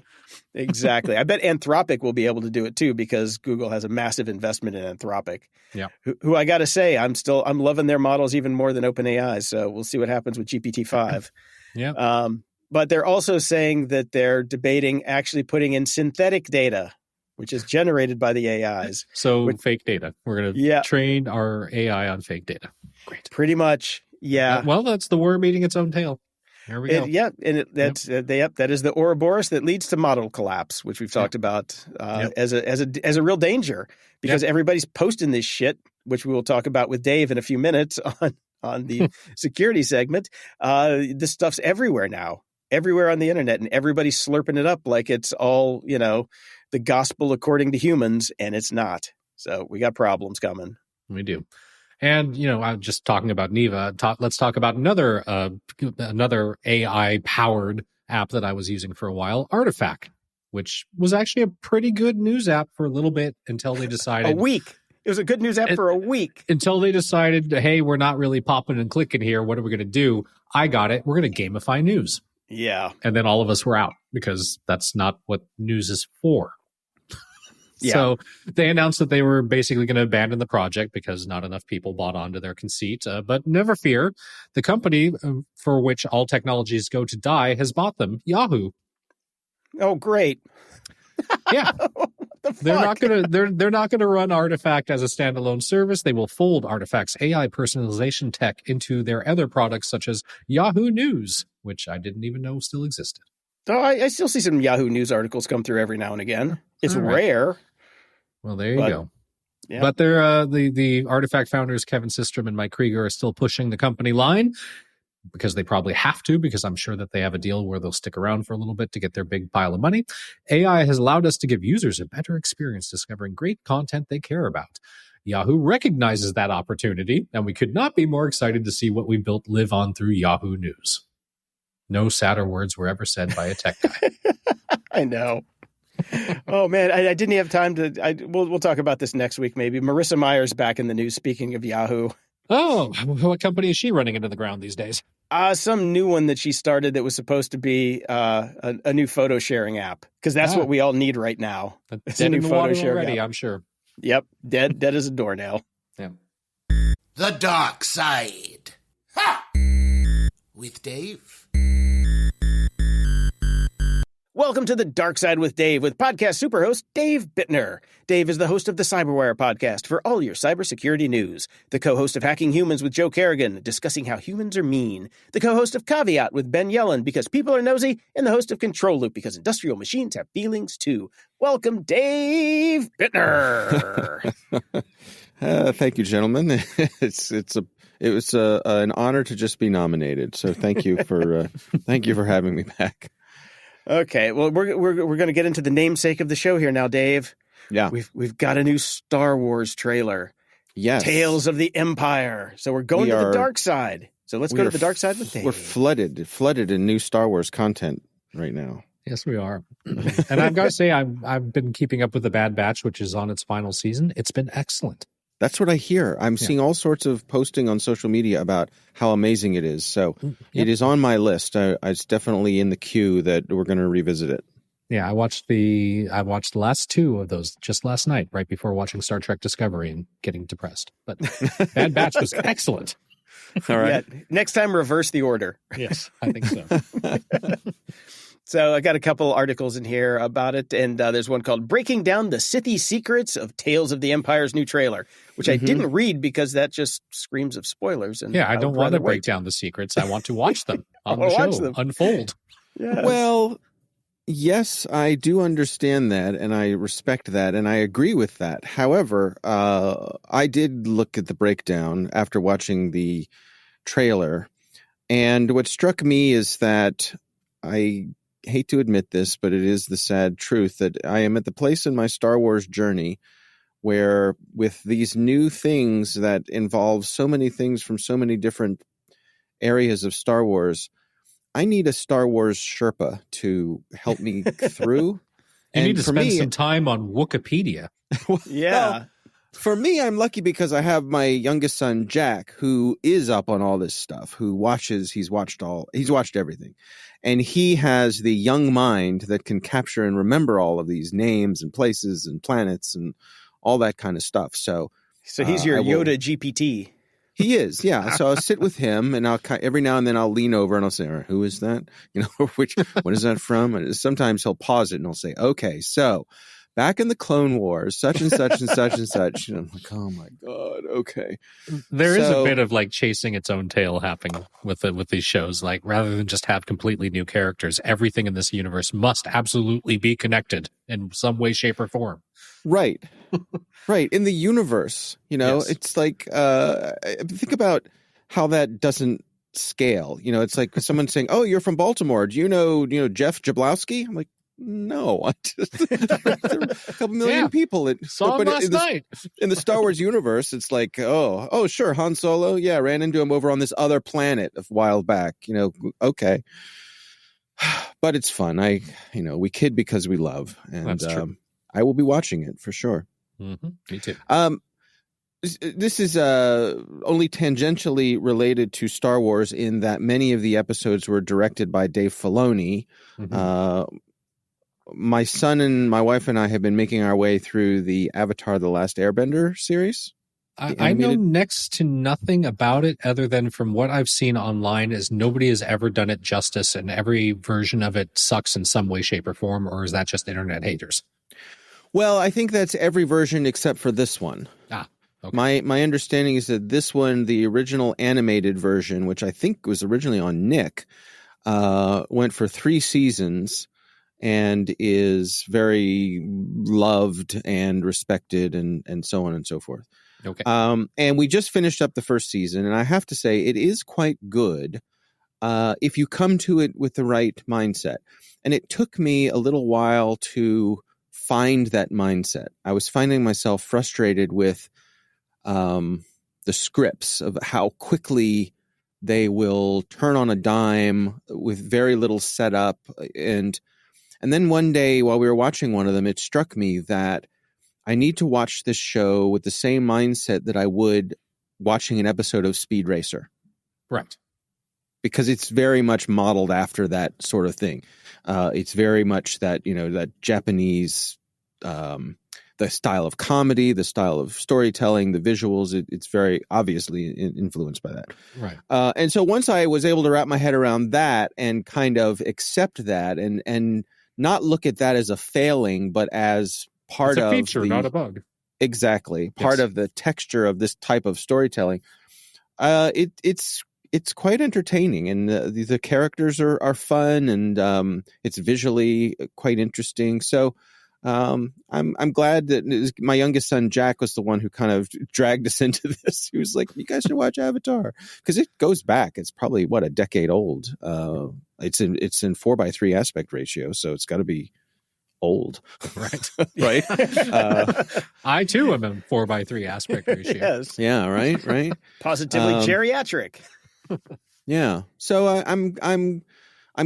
Exactly. I bet Anthropic will be able to do it too because Google has a massive investment in Anthropic. Yeah. Who I got to say, I'm loving their models even more than OpenAI. So we'll see what happens with GPT-5. Yeah. But they're also saying that they're debating actually putting in synthetic data, which is generated by the AIs. So fake data. We're going to train our AI on fake data. Great. Pretty much. Yeah. Well, that's the worm eating its own tail. There we go. That is the Ouroboros that leads to model collapse, which we've talked about as a real danger because everybody's posting this shit, which we will talk about with Dave in a few minutes on the security segment. This stuff's everywhere now, everywhere on the internet, and everybody's slurping it up like it's all the gospel according to humans, and it's not. So we got problems coming. We do. And, I'm just talking about Neva. Let's talk about another AI-powered app that I was using for a while, Artifact, which was actually a pretty good news app for a little bit until they decided... A week. It was a good news app for a week. Until they decided, hey, we're not really popping and clicking here. What are we going to do? I got it. We're going to gamify news. Yeah. And then all of us were out because that's not what news is for. Yeah. So they announced that they were basically going to abandon the project because not enough people bought onto their conceit. But never fear, the company for which all technologies go to die has bought them, Yahoo. Oh, great! Yeah, they're not going to run Artifact as a standalone service. They will fold Artifact's AI personalization tech into their other products, such as Yahoo News, which I didn't even know still existed. Oh, I still see some Yahoo News articles come through every now and again. It's rare. Well, there you go. Yeah. But they're the Artifact founders, Kevin Systrom and Mike Krieger, are still pushing the company line because they probably have to, because I'm sure that they have a deal where they'll stick around for a little bit to get their big pile of money. AI has allowed us to give users a better experience discovering great content they care about. Yahoo recognizes that opportunity, and we could not be more excited to see what we built live on through Yahoo News. no sadder words were ever said by a tech guy. I know. Oh man, I didn't have time to. We'll talk about this next week maybe. Marissa Meyer's back in the news. Speaking of Yahoo, Oh, what company is she running into the ground these days? some new one that she started that was supposed to be a new photo sharing app, because that's what we all need right now. It's a in new the photo water sharing already, app. I'm sure. Yep, dead as a doornail. Yeah. The Dark Side. Ha! With Dave. Welcome to The Dark Side with Dave, with podcast superhost Dave Bittner. Dave is the host of the Cyberwire podcast for all your cybersecurity news, the co-host of Hacking Humans with Joe Kerrigan, discussing how humans are mean, the co-host of Caveat with Ben Yellen, because people are nosy, and the host of Control Loop, because industrial machines have feelings too. Welcome, Dave Bittner. Thank you, gentlemen. It was an honor to just be nominated. So thank you for having me back. Okay, well, we're going to get into the namesake of the show here now, Dave. Yeah, we've got a new Star Wars trailer. Yes, Tales of the Empire. So we're going to the dark side. So let's go to the dark side with Dave. We're flooded in new Star Wars content right now. Yes, we are. And I've got to say, I've been keeping up with The Bad Batch, which is on its final season. It's been excellent. That's what I hear. I'm seeing all sorts of posting on social media about how amazing it is. So it is on my list. It's definitely in the queue that we're going to revisit it. Yeah, I watched the last two of those just last night, right before watching Star Trek Discovery and getting depressed. But Bad Batch was excellent. All right. Yeah, next time, reverse the order. Yes, I think so. So I got a couple articles in here about it, and there's one called Breaking Down the Sithy Secrets of Tales of the Empire's New Trailer, which I didn't read because that just screams of spoilers. And yeah, I don't want to break down the secrets. I want to watch them on the show unfold. Yes. Well, yes, I do understand that, and I respect that, and I agree with that. However, I did look at the breakdown after watching the trailer, and what struck me is that I hate to admit this, but it is the sad truth that I am at the place in my Star Wars journey where, with these new things that involve so many things from so many different areas of Star Wars, I need a Star Wars Sherpa to help me through. You need to spend some time on Wikipedia. Yeah. Well, for me, I'm lucky because I have my youngest son, Jack, who is up on all this stuff, he's watched everything. And he has the young mind that can capture and remember all of these names and places and planets and all that kind of stuff. So he's your Yoda GPT. He is, yeah. So I'll sit with him, and every now and then I'll lean over and I'll say, all right, who is that? What is that from? And sometimes he'll pause it and he'll say, okay, so back in the Clone Wars, such and such and such and such. And I'm like, oh my God, okay. There is a bit of like chasing its own tail happening with these shows. Like, rather than just have completely new characters, everything in this universe must absolutely be connected in some way, shape, or form. Right. Right. In the universe, Yes. It's like, think about how that doesn't scale. It's like someone saying, oh, you're from Baltimore. Do you know Jeff Jablowski? I'm like, no, there are a couple million people. Saw him last night. In the Star Wars universe, it's like, oh, sure, Han Solo. Yeah, ran into him over on this other planet a while back. Okay, but it's fun. We kid because we love, and That's true. I will be watching it for sure. Mm-hmm. Me too. This is only tangentially related to Star Wars in that many of the episodes were directed by Dave Filoni. Mm-hmm. My son and my wife and I have been making our way through the Avatar: The Last Airbender series. I know next to nothing about it other than from what I've seen online is nobody has ever done it justice, and every version of it sucks in some way, shape, or form, or is that just internet haters? Well, I think that's every version except for this one. Okay. My understanding is that this one, the original animated version, which I think was originally on Nick, went for 3 seasons and is very loved and respected and so on and so forth. Okay. And we just finished up the first season, and I have to say it is quite good if you come to it with the right mindset. And it took me a little while to find that mindset. I was finding myself frustrated with the scripts of how quickly they will turn on a dime with very little setup. And then one day while we were watching one of them, it struck me that I need to watch this show with the same mindset that I would watching an episode of Speed Racer. Right. Because it's very much modeled after that sort of thing. It's very much that, that Japanese, the style of comedy, the style of storytelling, the visuals, it's very obviously influenced by that. Right. And so once I was able to wrap my head around that and kind of accept that and not look at that as a failing, but as part of a feature, not a bug. Exactly. Part of the texture of this type of storytelling. It's quite entertaining, and the characters are fun, and it's visually quite interesting. So I'm glad that my youngest son Jack was the one who kind of dragged us into this. He was like, "You guys should watch Avatar," because it goes back. It's probably a decade old. It's in 4:3 aspect ratio, so it's got to be old, right? Right. I too am in 4:3 aspect ratio. Yes. Yeah. Right. Positively geriatric. Yeah. So I'm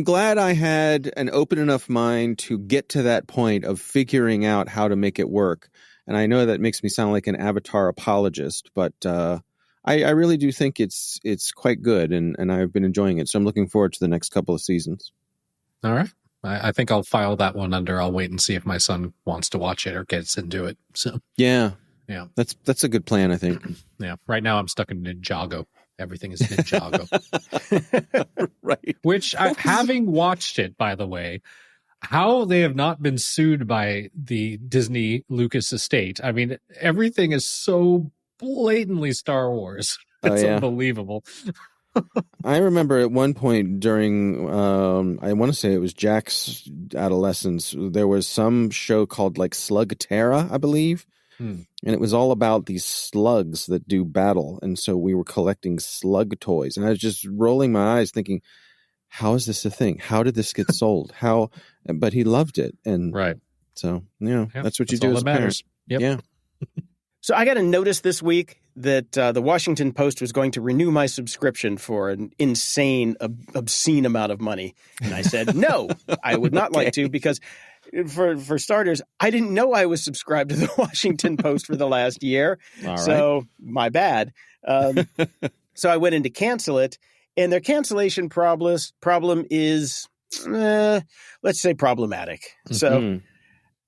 glad I had an open enough mind to get to that point of figuring out how to make it work. And I know that makes me sound like an Avatar apologist, but I really do think it's quite good, and I've been enjoying it. So I'm looking forward to the next couple of seasons. All right. I think I'll file that one under. I'll wait and see if my son wants to watch it or gets into it. So yeah, that's a good plan, I think. Yeah. Right now I'm stuck in Ninjago. Everything is Ninjago. Right. Which, having watched it, by the way, how they have not been sued by the Disney Lucas estate. I mean, everything is so blatantly Star Wars. It's unbelievable. I remember at one point during, I want to say it was Jack's adolescence, there was some show called like Slugterra, I believe. And it was all about these slugs that do battle. And so we were collecting slug toys. And I was just rolling my eyes thinking, how is this a thing? How did this get sold? How? But he loved it. And right. So, that's what you do as a parent. Yep. Yeah. So I got a notice this week that the Washington Post was going to renew my subscription for an insane, obscene amount of money. And I said, no, I would not like to, because for starters, I didn't know I was subscribed to the Washington Post for the last year. All right. So my bad. So I went in to cancel it, and their cancellation problem is, let's say, problematic. Mm-hmm. So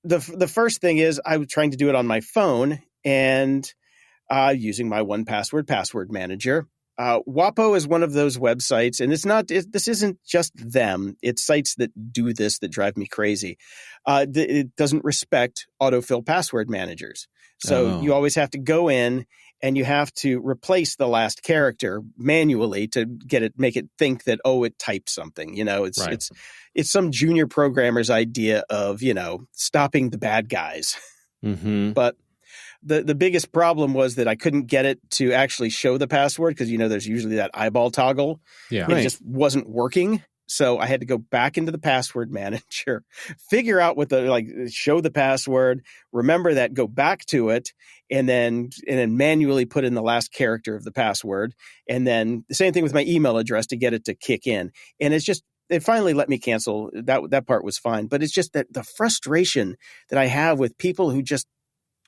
the first thing is I was trying to do it on my phone and using my 1Password password manager. WAPO is one of those websites, and this isn't just them. It's sites that do this that drive me crazy. It doesn't respect autofill password managers. So you always have to go in and you have to replace the last character manually to make it think that, it typed something. It's some junior programmer's idea of, stopping the bad guys. Mm-hmm. But the biggest problem was that I couldn't get it to actually show the password because, there's usually that eyeball toggle. Yeah. It just wasn't working. So I had to go back into the password manager, figure out show the password, remember that, go back to it, and then manually put in the last character of the password. And then the same thing with my email address to get it to kick in. And it finally let me cancel. That part was fine. But it's just that the frustration that I have with people who just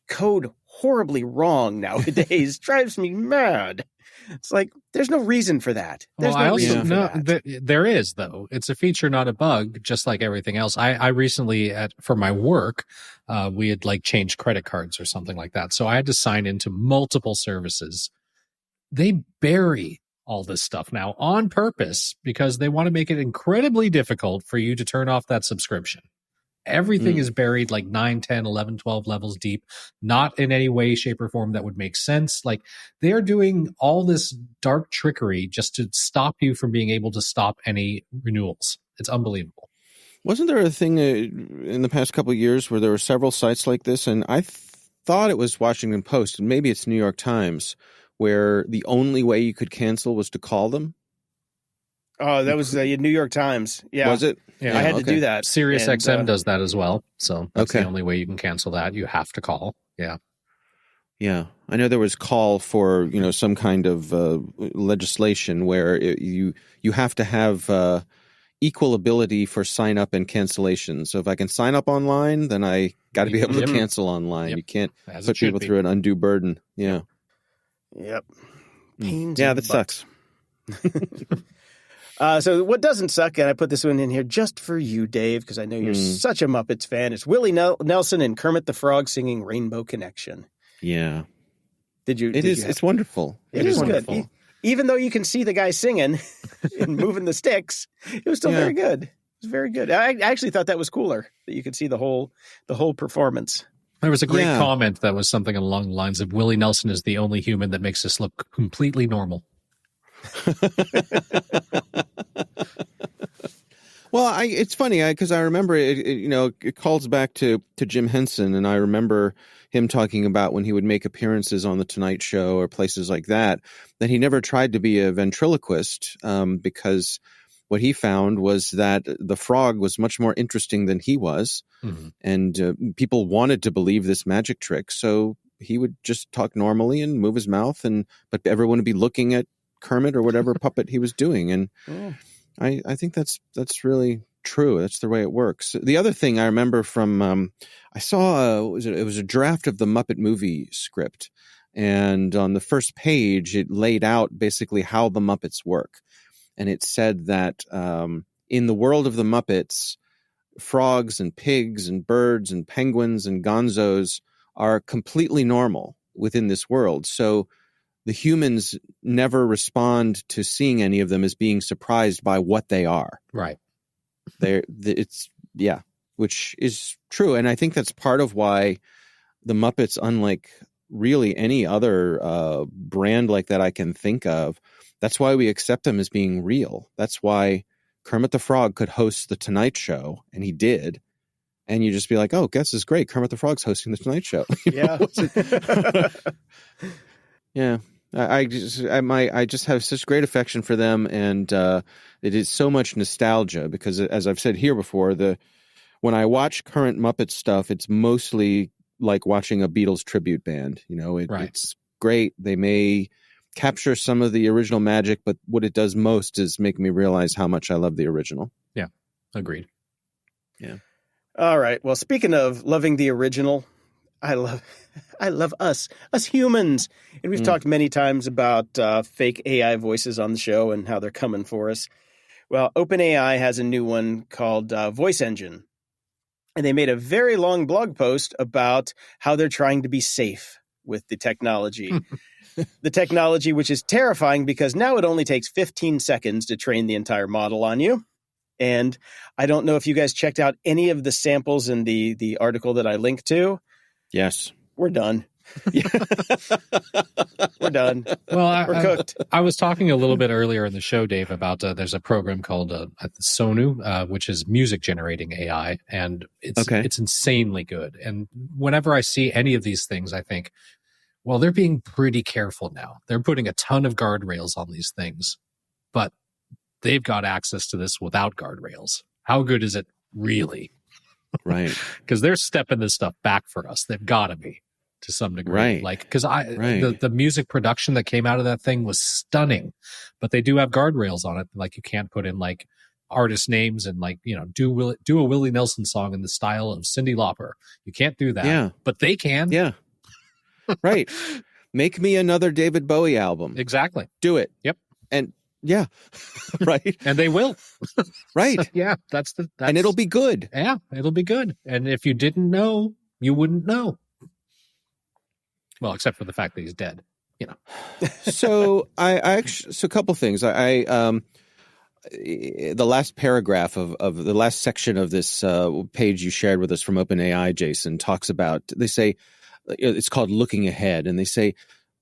code horribly wrong nowadays drives me mad. It's like, there's no reason for that. There's no reason for that. There is, though. It's a feature, not a bug, just like everything else. I recently, for my work, we had changed credit cards or something like that. So I had to sign into multiple services. They bury all this stuff now on purpose because they want to make it incredibly difficult for you to turn off that subscription. Everything is buried 9, 10, 11, 12 levels deep, not in any way, shape, or form that would make sense. They are doing all this dark trickery just to stop you from being able to stop any renewals. It's unbelievable. Wasn't there a thing in the past couple of years where there were several sites like this? And I thought it was Washington Post, and maybe it's New York Times, where the only way you could cancel was to call them. Oh, that was New York Times. Yeah. Was it? Yeah, I had to do that. Sirius XM does that as well. So that's the only way you can cancel that. You have to call. Yeah. Yeah, I know there was call for some kind of legislation where you have to have equal ability for sign up and cancellation. So if I can sign up online, then I got to be able to cancel online. Yep. You can't As put it should people be. through an undue burden. Yeah, Yep. Pains yeah, in the that butt. sucks. So what doesn't suck, and I put this one in here just for you, Dave, because I know you're such a Muppets fan. It's Willie Nelson and Kermit the Frog singing "Rainbow Connection." Yeah, Did you? It's wonderful. It is good. Even though you can see the guy singing and moving the sticks, it was still very good. It was very good. I actually thought that was cooler that you could see the whole performance. There was a great comment that was something along the lines of Willie Nelson is the only human that makes us look completely normal. Well, it's funny because I remember it calls back to Jim Henson, and I remember him talking about when he would make appearances on the Tonight Show or places like that he never tried to be a ventriloquist because what he found was that the frog was much more interesting than he was, and people wanted to believe this magic trick, so he would just talk normally and move his mouth, but everyone would be looking at Kermit or whatever puppet he was doing, and I think that's really true. That's the way it works. The other thing I remember from I saw it was a draft of the Muppet movie script, and on the first page it laid out basically how the Muppets work, and it said that in the world of the Muppets, frogs and pigs and birds and penguins and gonzos are completely normal within this world. So the humans never respond to seeing any of them as being surprised by what they are. Right. Which is true. And I think that's part of why the Muppets, unlike really any other brand like that I can think of, that's why we accept them as being real. That's why Kermit the Frog could host the Tonight Show, and he did. And you just be like, oh, guess is great. Kermit the Frog's hosting the Tonight Show. Yeah. I just have such great affection for them, and it is so much nostalgia because, as I've said here before, when I watch current Muppet stuff, it's mostly like watching a Beatles tribute band. It's great. They may capture some of the original magic, but what it does most is make me realize how much I love the original. Yeah, agreed. Yeah. All right. Well, speaking of loving the original, I love us humans. And we've talked many times about fake AI voices on the show and how they're coming for us. Well, OpenAI has a new one called Voice Engine. And they made a very long blog post about how they're trying to be safe with the technology. The technology, which is terrifying because now it only takes 15 seconds to train the entire model on you. And I don't know if you guys checked out any of the samples in the article that I linked to. Yes. We're done. We're done. Well, we're cooked. I was talking a little bit earlier in the show, Dave, about there's a program called Sonu, which is music generating AI, and it's insanely good. And whenever I see any of these things, I think, well, they're being pretty careful now. They're putting a ton of guardrails on these things, but they've got access to this without guardrails. How good is it really? Right. Because they're stepping this stuff back for us. They've got to be to some degree. Right. Like, because the music production that came out of that thing was stunning, but they do have guardrails on it. Like, you can't put in like artist names and like, do a Willie Nelson song in the style of Cyndi Lauper. You can't do that. Yeah. But they can. Yeah. Right. Make me another David Bowie album. Exactly. Do it. Yep. And yeah. Right. And they will. Right. Yeah. And it'll be good. Yeah. It'll be good. And if you didn't know, you wouldn't know. Well, except for the fact that he's dead, So I actually, a couple things. The last paragraph of the last section of this page you shared with us from OpenAI, Jason, talks about, they say, it's called Looking Ahead, and they say,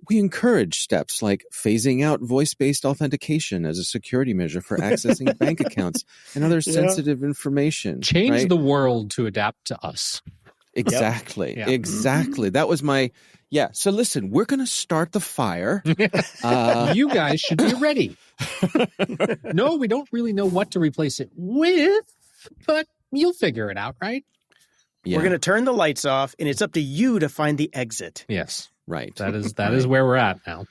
we encourage steps like phasing out voice-based authentication as a security measure for accessing bank accounts and other sensitive information. Change the world to adapt to us. Exactly. Yep. Exactly. That was my... Yeah. So listen, we're going to start the fire. You guys should be ready. No, we don't really know what to replace it with, but you'll figure it out, right? Yeah. We're going to turn the lights off, and it's up to you to find the exit. Yes. Right. That is where we're at now.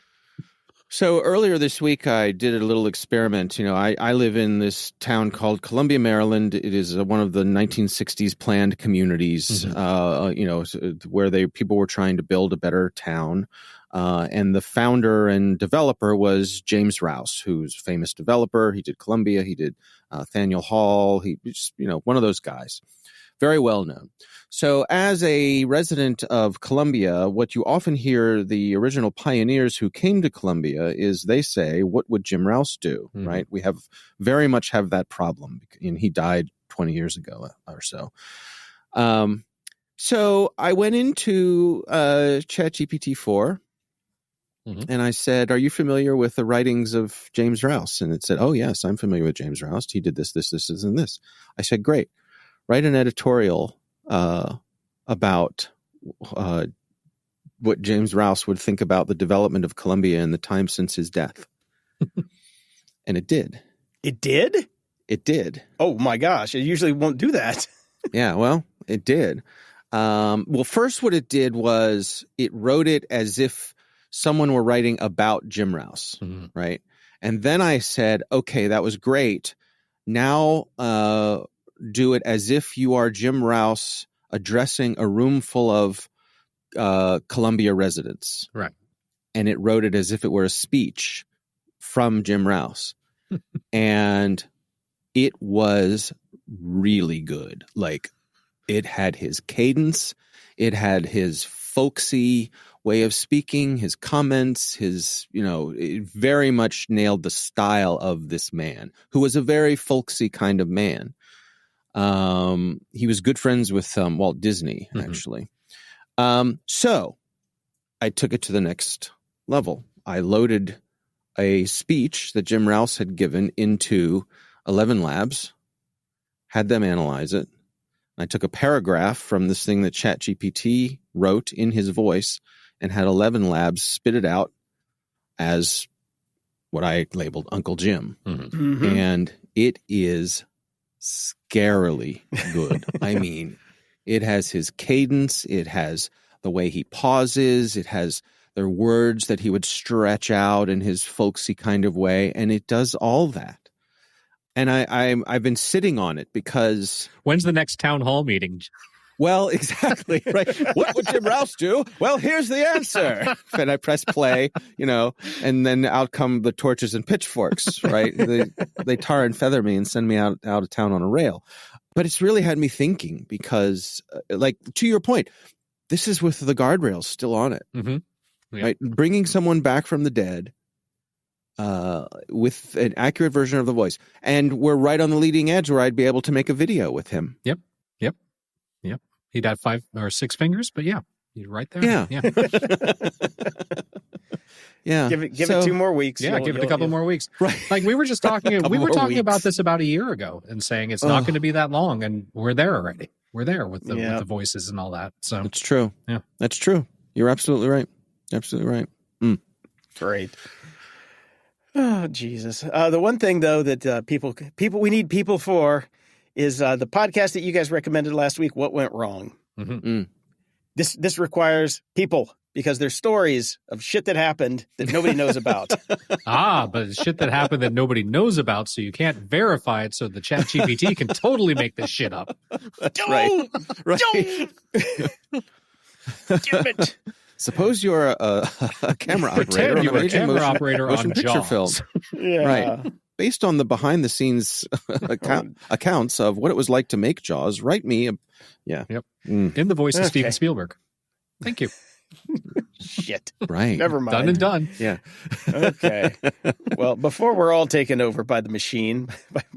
So earlier this week, I did a little experiment. I live in this town called Columbia, Maryland. It is one of the 1960s planned communities, where people were trying to build a better town. And the founder and developer was James Rouse, who's a famous developer. He did Columbia. He did Faneuil Hall. He just, one of those guys. Very well known. So as a resident of Columbia, what you often hear the original pioneers who came to Columbia is they say, what would Jim Rouse do? Right? We very much have that problem. And he died 20 years ago or so. So I went into ChatGPT 4 and I said, are you familiar with the writings of James Rouse? And it said, oh, yes, I'm familiar with James Rouse. He did this, and this. I said, great. Write an editorial about what James Rouse would think about the development of Columbia in the time since his death. And it did. It did? It did. Oh, my gosh. It usually won't do that. Yeah, well, it did. First what it did was it wrote it as if someone were writing about Jim Rouse, right? And then I said, okay, that was great. Now do it as if you are Jim Rouse addressing a room full of Columbia residents. Right. And it wrote it as if it were a speech from Jim Rouse. And it was really good. Like, it had his cadence. It had his folksy way of speaking, his comments, it very much nailed the style of this man, who was a very folksy kind of man. He was good friends with Walt Disney, actually. So I took it to the next level. I loaded a speech that Jim Rouse had given into 11 Labs, had them analyze it. I took a paragraph from this thing that ChatGPT wrote in his voice and had 11 Labs spit it out as what I labeled Uncle Jim. And it is scarily good. I mean, it has his cadence. It has the way he pauses. It has the words that he would stretch out in his folksy kind of way. And it does all that. And I've been sitting on it because... When's the next town hall meeting? Well, exactly, right. What would Jim Rouse do? Well, here's the answer. And I press play, and then out come the torches and pitchforks, right? They tar and feather me and send me out of town on a rail. But it's really had me thinking because, to your point, this is with the guardrails still on it, right? Bringing someone back from the dead with an accurate version of the voice. And we're right on the leading edge where I'd be able to make a video with him. Yep. He'd have 5 or 6 fingers, but yeah, he's right there. Yeah. Yeah. Give it 2 more weeks. Yeah, give it a couple more weeks. Right. Like we were just talking, about this about a year ago and saying it's not going to be that long, and we're there already. We're there with the voices and all that. So it's true. Yeah, that's true. You're absolutely right. Absolutely right. Great. Oh, Jesus. The one thing, though, that people we need people for is the podcast that you guys recommended last week, What Went Wrong? This requires people because there's stories of shit that happened that nobody knows about. But it's shit that happened that nobody knows about, so you can't verify it, so the ChatGPT can totally make this shit up. Right. Don't! Damn it. Suppose you're a camera operator. Pretend you're a camera operator motion on picture Jaws. film. Right. Based on the behind-the-scenes accounts of what it was like to make Jaws, write me. Yep. In the voice of Steven Spielberg. Thank you. Shit. Right. Never mind. Done and done. Yeah. Okay. Well, before we're all taken over by the machine,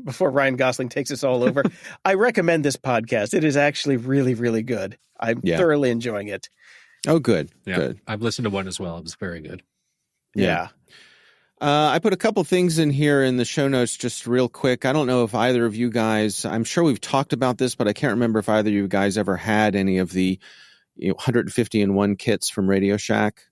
before Ryan Gosling takes us all over, I recommend this podcast. It is actually really, really good. I'm thoroughly enjoying it. Oh, good. Yeah. Good. I've listened to one as well. It was very good. Yeah. I put a couple things in here in the show notes just real quick. I don't know if either of you guys, I'm sure we've talked about this, but I can't remember if either of you guys ever had any of the 150-in-1 kits from Radio Shack.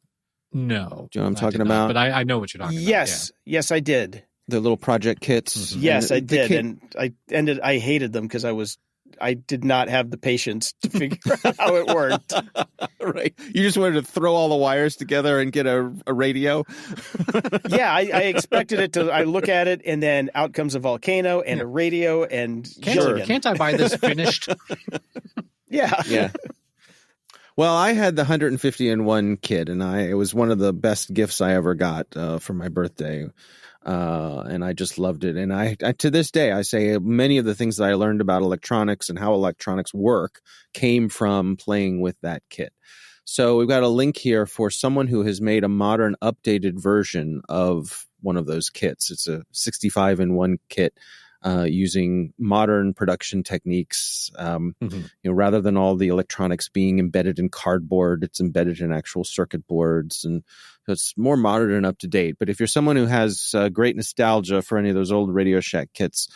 No. Do you know what I'm talking about? But I know what you're talking about. Yes, I did. The little project kits. Yes, I did. And I hated them because I was I did not have the patience to figure out how it worked. Right. You just wanted to throw all the wires together and get a radio? Yeah, I expected it to. I look at it, and then out comes a volcano and a radio and Gilligan. Can't I buy this finished? Yeah. Yeah. Well, I had the 150-in-1 kit, and it was one of the best gifts I ever got for my birthday. And I just loved it. And I to this day, I say many of the things that I learned about electronics and how electronics work came from playing with that kit. So we've got a link here for someone who has made a modern, updated version of one of those kits. It's a 65-in-1 kit. Using modern production techniques, rather than all the electronics being embedded in cardboard, it's embedded in actual circuit boards, and so it's more modern and up to date. But if you're someone who has great nostalgia for any of those old Radio Shack kits,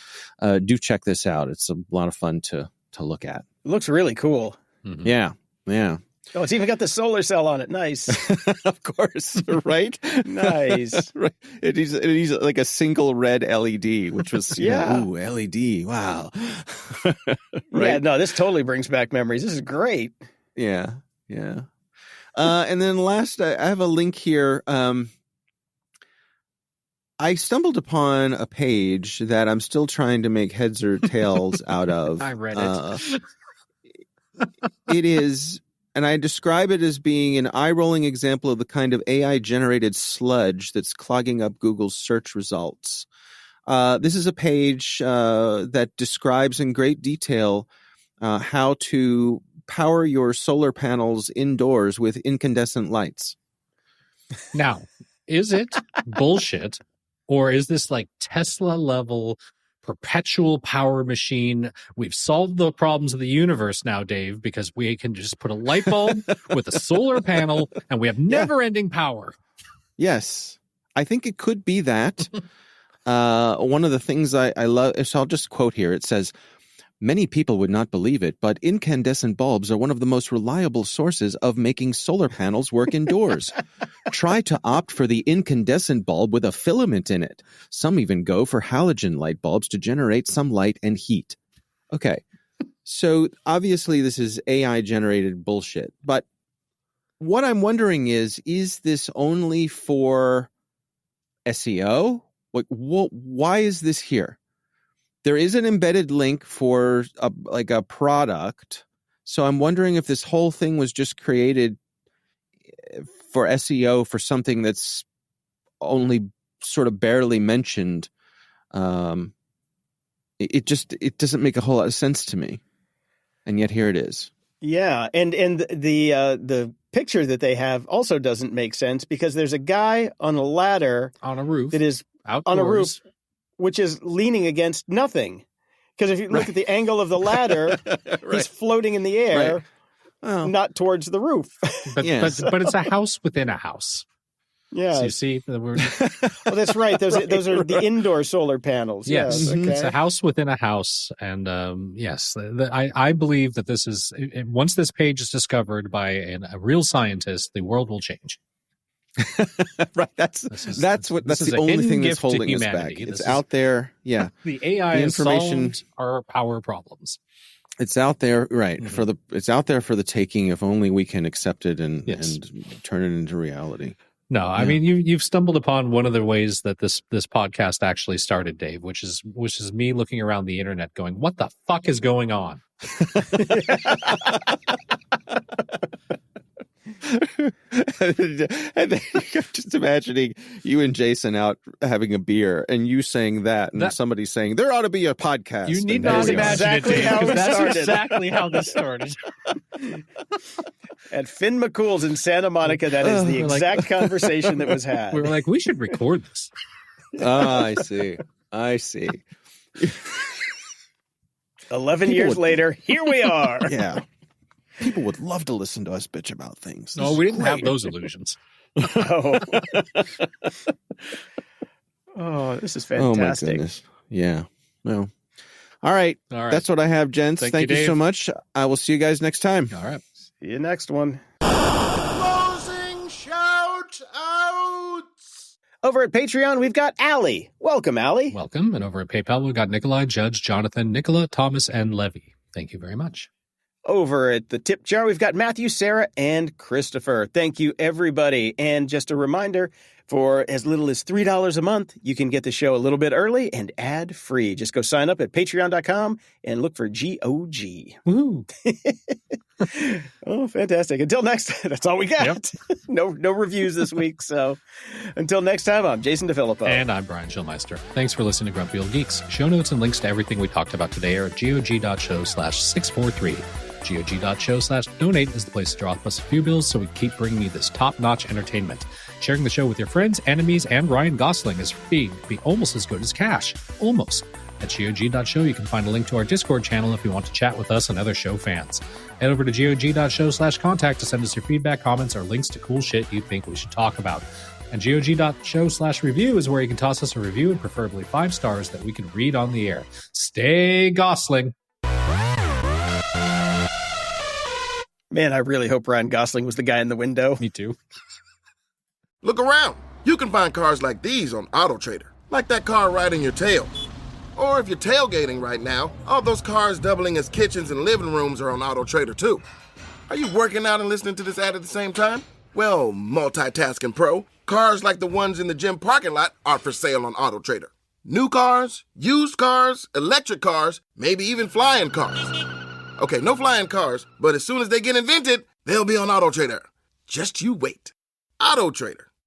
do check this out. It's a lot of fun to look at. It looks really cool. Mm-hmm. Yeah. Oh, it's even got the solar cell on it. Nice. Of course, right? Nice. Right. It is like a single red LED, which was, ooh, LED. Wow. Right? Yeah, no, this totally brings back memories. This is great. Yeah. And then last, I have a link here. I stumbled upon a page that I'm still trying to make heads or tails out of. I read it. It is... And I describe it as being an eye-rolling example of the kind of AI-generated sludge that's clogging up Google's search results. This is a page that describes in great detail how to power your solar panels indoors with incandescent lights. Now, is it bullshit, or is this like Tesla-level perpetual power machine? We've solved the problems of the universe now, Dave, because we can just put a light bulb with a solar panel and we have never-ending power. Yes, I think it could be that. One of the things I love, so I'll just quote here. It says, "Many people would not believe it, but incandescent bulbs are one of the most reliable sources of making solar panels work indoors. Try to opt for the incandescent bulb with a filament in it. Some even go for halogen light bulbs to generate some light and heat." Okay, so obviously this is AI-generated bullshit. But what I'm wondering is this only for SEO? Like, why is this here? There is an embedded link for a product. So I'm wondering if this whole thing was just created for SEO for something that's only sort of barely mentioned. It doesn't make a whole lot of sense to me. And yet here it is. Yeah. And the picture that they have also doesn't make sense, because there's a guy on a ladder on a roof that is outdoors. On a roof, which is leaning against nothing. Because if you look at the angle of the ladder, he's floating in the air, not towards the roof. But it's a house within a house. Yeah. So you see the word. Oh, that's right. Those are the indoor solar panels. Yes. Okay. It's a house within a house. And yes, I believe that this is, once this page is discovered by a real scientist, the world will change. Right. That's the only thing that's holding us back. It's out there. Yeah. The AI information solved our power problems. It's out there, right? Mm-hmm. It's out there for the taking. If only we can accept it and turn it into reality. No, I mean you've stumbled upon one of the ways that this podcast actually started, Dave, which is me looking around the internet, going, "What the fuck is going on?" And then I'm just imagining you and Jason out having a beer, and you saying that, and somebody saying there ought to be a podcast. You need not imagine it, Dave, because that's exactly how this started. At Finn McCool's in Santa Monica, that is the exact conversation that was had. We were like, we should record this. I see. 11 years later, here we are. Yeah. People would love to listen to us bitch about things. No, we didn't have those illusions. Oh, this is fantastic. Oh, my goodness. Yeah. Well, all right. That's what I have, gents. Thank you so much. I will see you guys next time. All right. See you next one. Closing shout outs. Over at Patreon, we've got Allie. Welcome, Allie. Welcome. And over at PayPal, we've got Nikolai, Judge, Jonathan, Nicola, Thomas, and Levy. Thank you very much. Over at the tip jar, we've got Matthew, Sarah, and Christopher. Thank you, everybody. And just a reminder, for as little as $3 a month, you can get the show a little bit early and ad-free. Just go sign up at patreon.com and look for GOG. Woo! Oh, fantastic. Until next, that's all we got. Yep. No reviews this week. So until next time, I'm Jason DeFilippo. And I'm Brian Schulmeister. Thanks for listening to Grumpy Old Geeks. Show notes and links to everything we talked about today are at gog.show/643. gog.show/donate is the place to drop us a few bills so we keep bringing you this top-notch entertainment. Sharing the show with your friends, enemies, and Ryan Gosling is free to be almost as good as cash. Almost. At gog.show, you can find a link to our Discord channel if you want to chat with us and other show fans. Head over to gog.show/contact to send us your feedback, comments, or links to cool shit you think we should talk about. And gog.show/review is where you can toss us a review, and preferably 5 stars that we can read on the air. Stay Gosling! Man, I really hope Ryan Gosling was the guy in the window. Me too. Look around. You can find cars like these on AutoTrader, like that car riding your tail. Or if you're tailgating right now, all those cars doubling as kitchens and living rooms are on AutoTrader too. Are you working out and listening to this ad at the same time? Well, multitasking pro, cars like the ones in the gym parking lot are for sale on AutoTrader. New cars, used cars, electric cars, maybe even flying cars. Okay, no flying cars, but as soon as they get invented, they'll be on AutoTrader. Just you wait. AutoTrader.